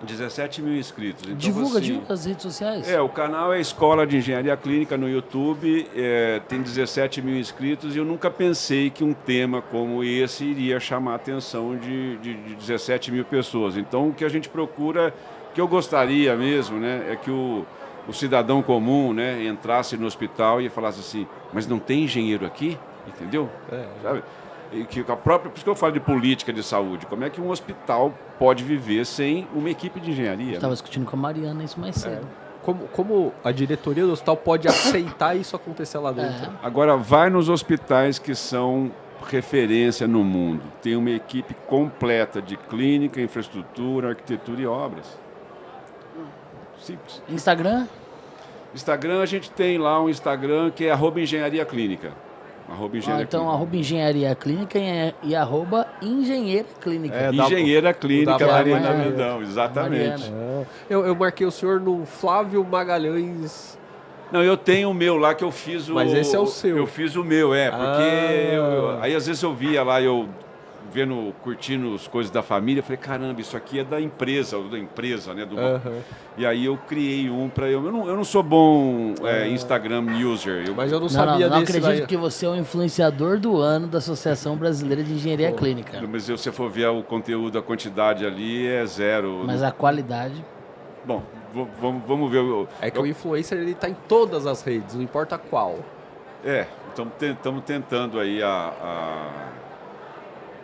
17 mil inscritos. Então, Divulga, assim, divulga as redes sociais. O canal é Escola de Engenharia Clínica no YouTube, tem 17 mil inscritos e eu nunca pensei que um tema como esse iria chamar a atenção de 17 mil pessoas. Então, o que a gente procura, que eu gostaria mesmo, né, é que o cidadão comum, né, entrasse no hospital e falasse assim, mas não tem engenheiro aqui? Entendeu? Sabe? E que a própria, por isso que eu falo de política de saúde, como é que um hospital pode viver sem uma equipe de engenharia? Eu estava discutindo com a Mariana isso mais cedo. Como a diretoria do hospital pode aceitar isso acontecer lá dentro? Agora, vai nos hospitais que são referência no mundo. Tem uma equipe completa de clínica, infraestrutura, arquitetura e obras. Simples. Instagram? Instagram, a gente tem lá um Instagram que é @engenharia clínica. Então, @engenharia clínica e @engenheira clínica. Engenheira Clínica da Mariana Mariana. Mendão, exatamente. Mariana. Eu marquei o senhor no Flávio Magalhães. Não, eu tenho o meu lá que eu fiz o... Mas esse é o seu. Eu fiz o meu, porque... Aí às vezes eu via lá, curtindo as coisas da família, eu falei, caramba, isso aqui é da empresa, né? E aí eu criei um para eu não sou bom Instagram user. Mas eu não Não sabia desse acredito daí. que você é o influenciador do ano da Associação Brasileira de Engenharia Clínica. Mas se você for ver o conteúdo, a quantidade ali é zero. Mas a qualidade... Bom, vamos ver. É que o influencer ele tá em todas as redes, não importa qual. Estamos tentando aí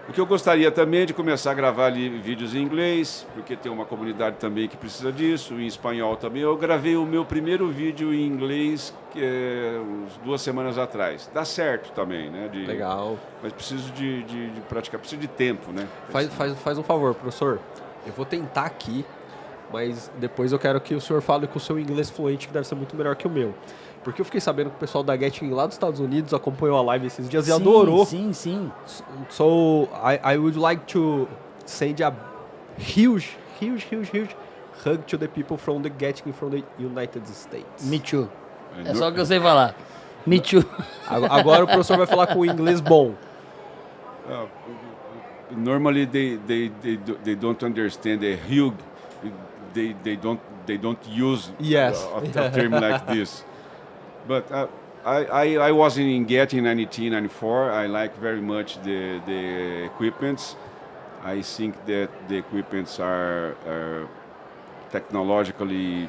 O que eu gostaria também é de começar a gravar ali vídeos em inglês, porque tem uma comunidade também que precisa disso, em espanhol também. Eu gravei o meu primeiro vídeo em inglês uns 2 semanas atrás. Dá certo também, né? Legal. Mas preciso de praticar, preciso de tempo, né? Faz um favor, professor. Eu vou tentar aqui, mas depois eu quero que o senhor fale com o seu inglês fluente, que deve ser muito melhor que o meu. Porque eu fiquei sabendo que o pessoal da Getting lá dos Estados Unidos acompanhou a live esses dias e adorou. Sim. So, I would like to send a huge hug to the people from the Getting from the United States. Me too. É só o que eu sei falar. Me too. Agora o professor vai falar com o inglês bom. Normally they don't understand the hug. They don't use a term like this. But I was in Getty in 1994. I like very much the equipments. I think that the equipments are technologically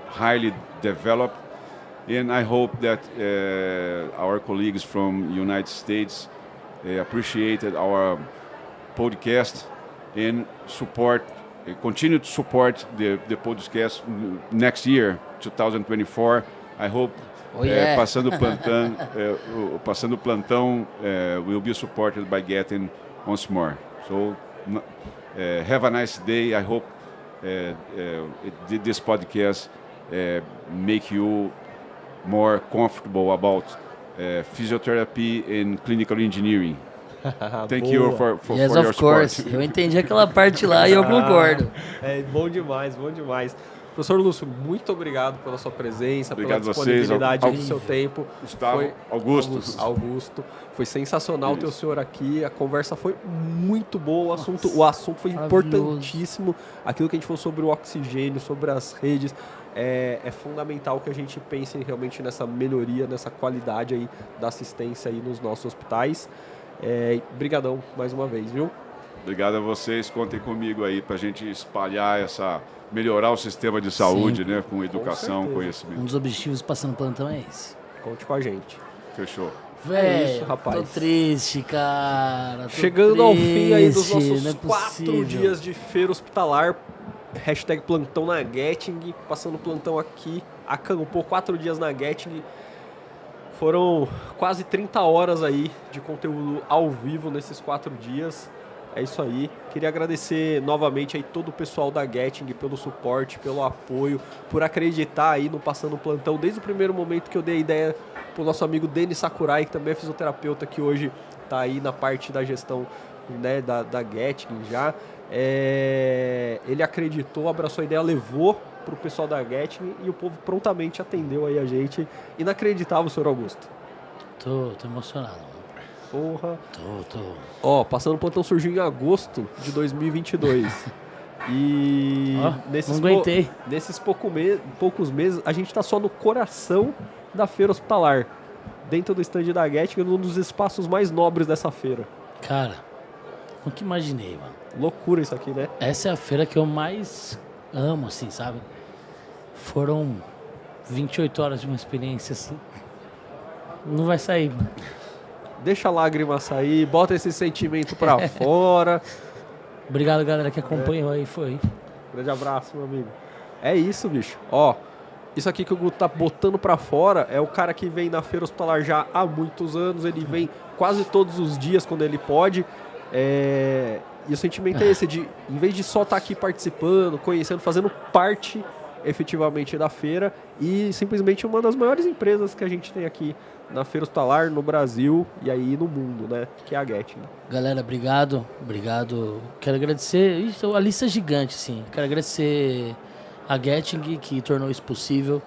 highly developed, and I hope that our colleagues from United States appreciated our podcast and continue to support the podcast next year, 2024. I hope Passando o Plantão will be supported by Getting once more. So have a nice day. I hope this podcast make you more comfortable about physiotherapy and clinical engineering. Thank you for yes, for your of course. support. Eu entendi aquela parte lá e eu concordo. Bom demais. Professor Lúcio, muito obrigado pela sua presença, Obrigado pela disponibilidade vocês, do seu tempo. Gustavo, Augusto. Foi sensacional ter o senhor aqui. A conversa foi muito boa. O assunto foi importantíssimo. Aquilo que a gente falou sobre o oxigênio, sobre as redes. É fundamental que a gente pense realmente nessa melhoria, nessa qualidade aí da assistência aí nos nossos hospitais. Brigadão mais uma vez, viu? Obrigado a vocês. Contem comigo aí para a gente espalhar melhorar o sistema de saúde, né? Com educação, conhecimento. Um dos objetivos Passando Plantão é esse. Conte com a gente. Fechou. É isso, rapaz. Tô triste, cara. Chegando ao fim aí dos nossos 4 dias de feira hospitalar. #plantão na Getting. Passando plantão aqui. Acampou 4 dias na Getting. Foram quase 30 horas aí de conteúdo ao vivo nesses 4 dias. É isso aí. Queria agradecer novamente aí todo o pessoal da Getting pelo suporte, pelo apoio, por acreditar aí no Passando Plantão desde o primeiro momento que eu dei a ideia pro nosso amigo Denis Sakurai, que também é fisioterapeuta, que hoje está aí na parte da gestão, né, da Getting já. Ele acreditou, abraçou a ideia, levou pro pessoal da Getting e o povo prontamente atendeu aí a gente. Inacreditável, senhor Augusto. Tô emocionado. Porra. Tô. Passando o Plantão surgiu em agosto de 2022. E nesses poucos meses, a gente tá só no coração da feira hospitalar. Dentro do stand da Getting, num dos espaços mais nobres dessa feira. Cara, nunca imaginei, mano. Loucura isso aqui, né? Essa é a feira que eu mais amo, assim, sabe? Foram 28 horas de uma experiência, assim. Não vai sair, mano. Deixa a lágrima sair, bota esse sentimento pra fora. Obrigado, galera, que acompanhou aí, foi. Grande abraço, meu amigo. É isso, bicho. Isso aqui que o Guto tá botando pra fora é o cara que vem na feira hospitalar já há muitos anos. Ele vem quase todos os dias quando ele pode. E o sentimento é esse, de em vez de só estar aqui participando, conhecendo, fazendo parte efetivamente da feira, e simplesmente uma das maiores empresas que a gente tem aqui na feira hospitalar, no Brasil e aí no mundo, né? Que é a Getting. Galera, obrigado. Quero agradecer, a lista é gigante, sim. Quero agradecer a Getting, que tornou isso possível.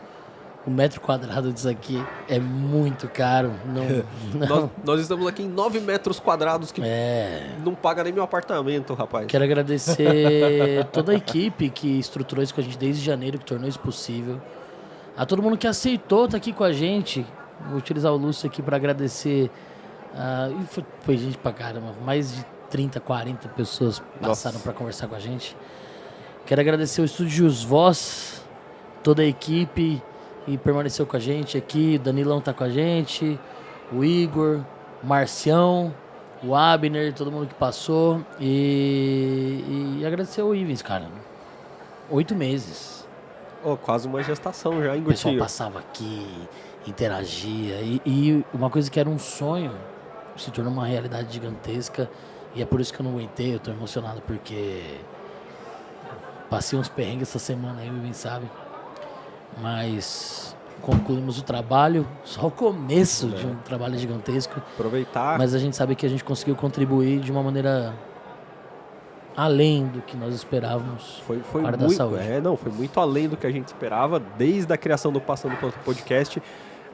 O metro quadrado disso aqui é muito caro. Nós estamos aqui em 9 metros quadrados, que não paga nem meu apartamento, rapaz. Quero agradecer toda a equipe que estruturou isso com a gente desde janeiro, que tornou isso possível. A todo mundo que aceitou estar aqui com a gente. Vou utilizar o Lúcio aqui para agradecer. Foi gente pra caramba. Mais de 30, 40 pessoas passaram para conversar com a gente. Quero agradecer o Estúdios Voz, toda a equipe que permaneceu com a gente aqui. O Danilão tá com a gente, o Igor, o Marcião, o Abner, todo mundo que passou. E agradecer o Ivens, cara. 8 meses. Quase uma gestação já, hein, O pessoal Gutinho? passava aqui, interagia. E uma coisa que era um sonho se tornou uma realidade gigantesca. E é por isso que eu não aguentei, eu tô emocionado porque passei uns perrengues essa semana aí, ninguém sabe. Mas concluímos o trabalho, só o começo de um trabalho gigantesco. Aproveitar. Mas a gente sabe que a gente conseguiu contribuir de uma maneira além do que nós esperávamos Foi com a área da muito, saúde. foi muito além do que a gente esperava, desde a criação do Passando Pelo Podcast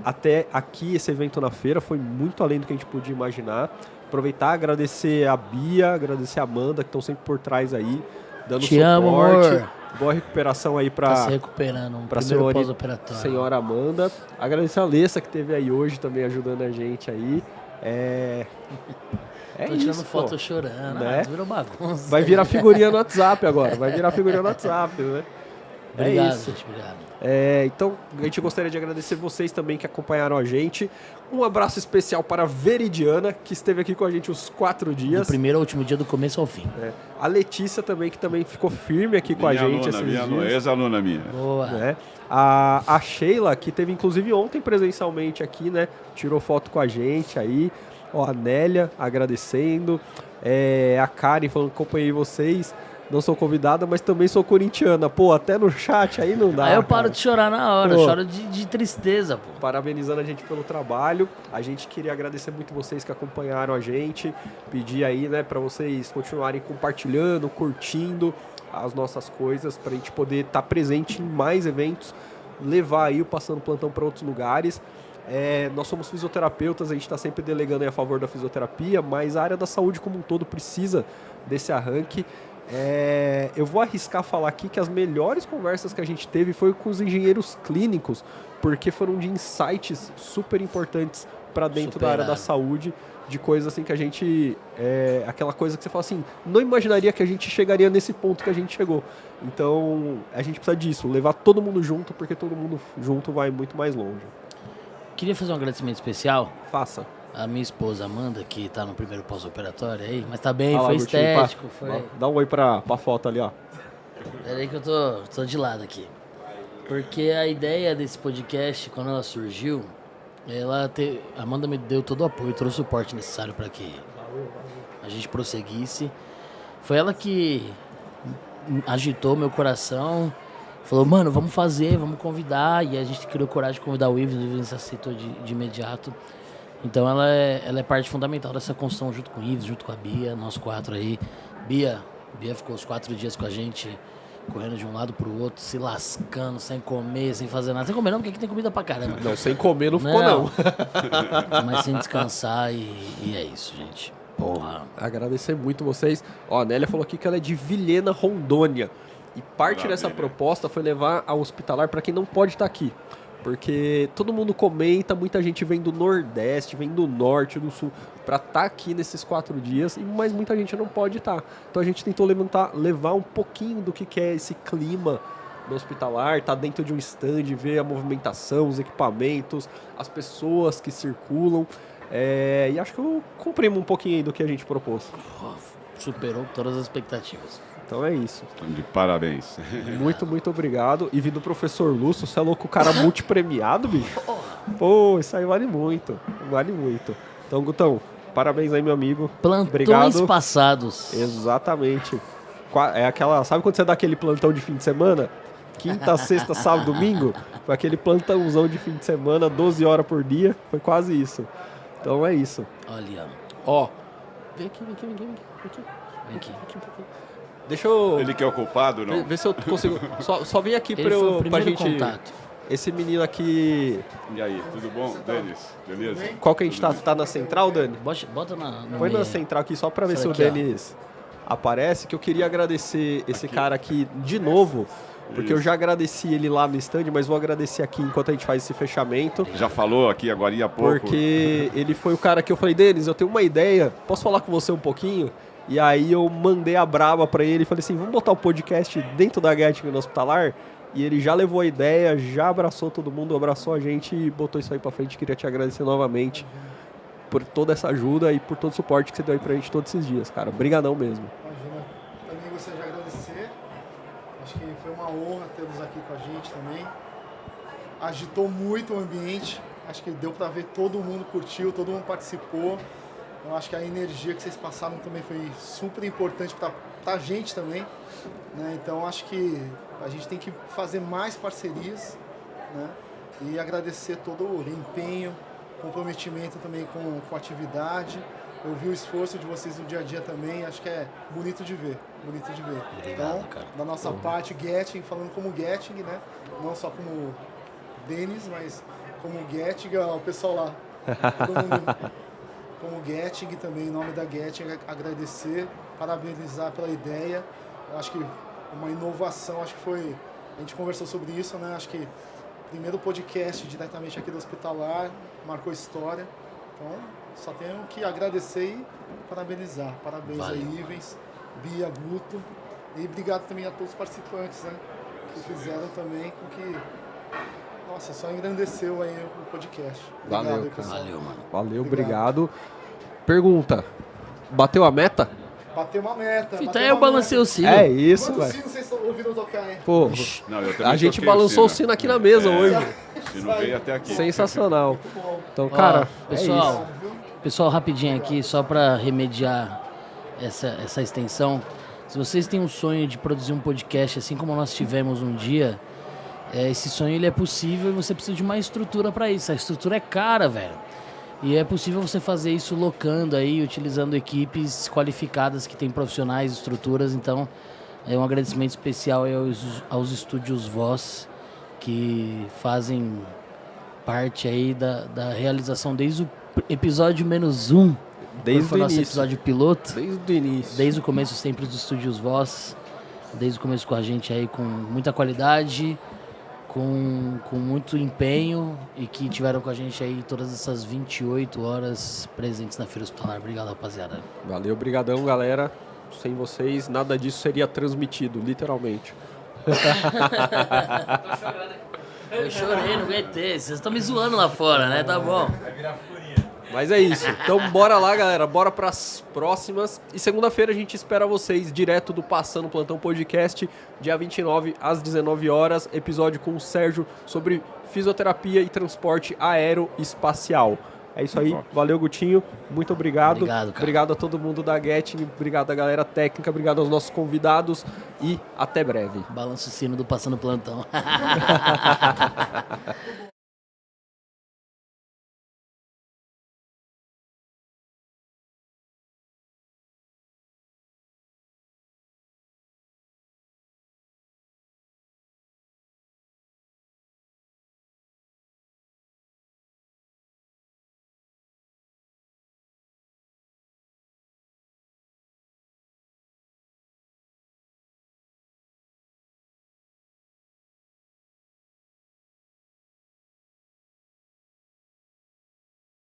até aqui, esse evento na feira, foi muito além do que a gente podia imaginar. Aproveitar, agradecer a Bia, agradecer a Amanda, que estão sempre por trás aí, dando Te amo, suporte. amor. Boa recuperação aí Tá para se recuperando, um pra primeiro pós-operatório. senhora Amanda. Agradecer a Alessa, que esteve aí hoje também ajudando a gente aí. É Tô tirando isso, foto pô. chorando, Né? virou bagunça. Vai virar figurinha no WhatsApp agora, vai virar figurinha no WhatsApp, né? Obrigado, isso. gente, obrigado. Então, a gente gostaria de agradecer vocês também que acompanharam a gente. Um abraço especial para a Veridiana, que esteve aqui com a gente os 4 Do dias. primeiro ao último dia, do começo ao fim. A Letícia também, que também ficou firme aqui com a gente esses dias. Ex-aluna minha. Boa. Né? A Sheila, que teve inclusive ontem presencialmente aqui, né? Tirou foto com a gente aí. Ó, a Nélia agradecendo. A Karen falando que acompanhei vocês. Não sou convidada, mas também sou corintiana. Pô, até no chat aí não dá. Aí eu paro cara. de chorar na hora, Pô. eu choro de tristeza, pô. Parabenizando a gente pelo trabalho. A gente queria agradecer muito vocês que acompanharam a gente. Pedir aí, né, para vocês continuarem compartilhando, curtindo as nossas coisas, pra gente poder estar presente em mais eventos, levar aí o Passando Plantão para outros lugares. Nós somos fisioterapeutas, a gente está sempre delegando aí a favor da fisioterapia, mas a área da saúde como um todo precisa desse arranque. Eu vou arriscar falar aqui que as melhores conversas que a gente teve foi com os engenheiros clínicos, porque foram de insights super importantes para dentro da área da saúde, de coisas assim que a gente... aquela coisa que você fala assim, não imaginaria que a gente chegaria nesse ponto que a gente chegou. Então, a gente precisa disso, levar todo mundo junto, porque todo mundo junto vai muito mais longe. Queria fazer um agradecimento especial Faça. à minha esposa Amanda, que tá no primeiro pós-operatório aí, mas tá bem, Ah lá, foi Agostinho, estético, foi... Dá um oi pra foto ali, ó. Peraí que eu tô de lado aqui. Porque a ideia desse podcast, quando ela surgiu, a Amanda me deu todo o apoio, todo o suporte necessário para que a gente prosseguisse. Foi ela que agitou meu coração, falou, mano, vamos fazer, vamos convidar. E a gente criou coragem de convidar o Ives aceitou de imediato. Então ela é parte fundamental dessa construção junto com o Ives, junto com a Bia, nós 4 aí. Bia ficou os 4 dias com a gente, correndo de um lado pro outro, se lascando, sem comer, sem fazer nada. Sem comer não, porque aqui tem comida pra caramba. Não, sem comer não ficou não. Mas sem descansar e é isso, gente. Porra. Agradecer muito vocês. Ó, a Nélia falou aqui que ela é de Vilhena, Rondônia. E parte Maravilha. dessa proposta foi levar ao hospitalar para quem não pode estar aqui. Porque todo mundo comenta, muita gente vem do Nordeste, vem do Norte, do Sul, para estar aqui nesses 4 dias, mas muita gente não pode estar. Então a gente tentou levar um pouquinho do que é esse clima do hospitalar, tá dentro de um stand, ver a movimentação, os equipamentos, as pessoas que circulam. E acho que eu cumprimos um pouquinho aí do que a gente propôs. Superou todas as expectativas. Então é isso. De parabéns. Muito, muito obrigado. E vindo do professor Lúcio, você é louco, o cara multipremiado, bicho. Pô, isso aí vale muito. Vale muito. Então, Gutão, parabéns aí, meu amigo. Plantões Obrigado. passados. Exatamente. É aquela. Sabe quando você dá aquele plantão de fim de semana? Quinta, sexta, sábado, domingo? Foi aquele plantãozão de fim de semana, 12 horas por dia. Foi quase isso. Então é isso. Olha, Ó. Vem aqui. vem aqui. Deixa eu. Ele que é o culpado, não? Ver se eu consigo. Só vem aqui Ele foi o pra primeiro gente. contato. Esse menino aqui. E aí, tudo bom, Denis? Beleza? Qual que a gente tá? Tá na central, Dani? Bota no Põe meio. na central aqui só pra ver Essa se o daqui, ó. Denis aparece. Que eu queria agradecer esse cara aqui de novo. Porque eu já agradeci ele lá no stand, mas vou agradecer aqui enquanto a gente faz esse fechamento. Já falou aqui agora há pouco. Porque ele foi o cara que eu falei, Denis, eu tenho uma ideia, posso falar com você um pouquinho? E aí eu mandei a braba pra ele e falei assim, vamos botar o podcast dentro da Getting no Hospitalar? E ele já levou a ideia, já abraçou todo mundo, abraçou a gente e botou isso aí pra frente. Queria te agradecer novamente por toda essa ajuda e por todo o suporte que você deu aí pra gente todos esses dias, cara. Obrigadão mesmo. Imagina, também gostaria de agradecer. Acho que foi uma honra tê-los aqui com a gente também. Agitou muito o ambiente. Acho que deu pra ver, todo mundo curtiu, todo mundo participou. Eu acho que a energia que vocês passaram também foi super importante pra gente também, né? Então acho que a gente tem que fazer mais parcerias, né? E agradecer todo o empenho, comprometimento também com a atividade. Eu vi o esforço de vocês no dia a dia também, acho que é bonito de ver, bonito de ver. Obrigado, então, cara. da nossa parte, Getting, falando como Getting, né? Não só como Denis, mas como Getting, o pessoal lá, todo mundo como Getting também, em nome da Getting, agradecer, parabenizar pela ideia. Eu acho que uma inovação, acho que foi, a gente conversou sobre isso, né? Acho que primeiro podcast diretamente aqui do Hospitalar, marcou história. Então, só tenho que agradecer e parabenizar. Parabéns Valeu. aí, Ivens, Bia, Guto. E obrigado também a todos os participantes, né? Que fizeram também com que... Nossa, só engrandeceu aí o podcast. Obrigado, Valeu, aí, cara. pessoal. Valeu, mano. Valeu, obrigado. Pergunta, bateu a meta? Bateu uma meta. Então bateu eu uma balancei o meta. sino. É isso, Quantos velho. sinos vocês ouviram tocar, hein? Pô, Não, eu também a gente toquei balançou o sino aqui na mesa hoje. O sino veio até aqui. Sensacional. Muito bom. Então, cara, Ó, pessoal, é isso. pessoal, rapidinho aqui, só para remediar essa extensão. Se vocês têm um sonho de produzir um podcast, assim como nós tivemos um dia, esse sonho ele é possível e você precisa de uma estrutura para isso. A estrutura é cara, velho. E é possível você fazer isso locando aí, utilizando equipes qualificadas que têm profissionais, estruturas. Então, é um agradecimento especial aí aos estúdios Voz, que fazem parte aí da realização desde o episódio -1, Desde foi o o nosso início. episódio piloto, Desde o início. desde o começo sempre dos estúdios Voz, desde o começo com a gente aí com muita qualidade, com muito empenho e que tiveram com a gente aí todas essas 28 horas presentes na Feira Hospitalar. Obrigado, rapaziada. Valeu, brigadão, galera. Sem vocês, nada disso seria transmitido, literalmente. Eu chorei, não aguentei. Vocês estão me zoando lá fora, né? Tá bom. Mas é isso. Então bora lá, galera. Bora pras próximas. E segunda-feira a gente espera vocês direto do Passando Plantão Podcast, dia 29 às 19 horas. Episódio com o Sérgio sobre fisioterapia e transporte aeroespacial. É isso aí. Valeu, Gutinho. Muito obrigado. Obrigado, cara. Obrigado a todo mundo da Getting. Obrigado à galera técnica. Obrigado aos nossos convidados. E até breve. Balança o sino do Passando Plantão.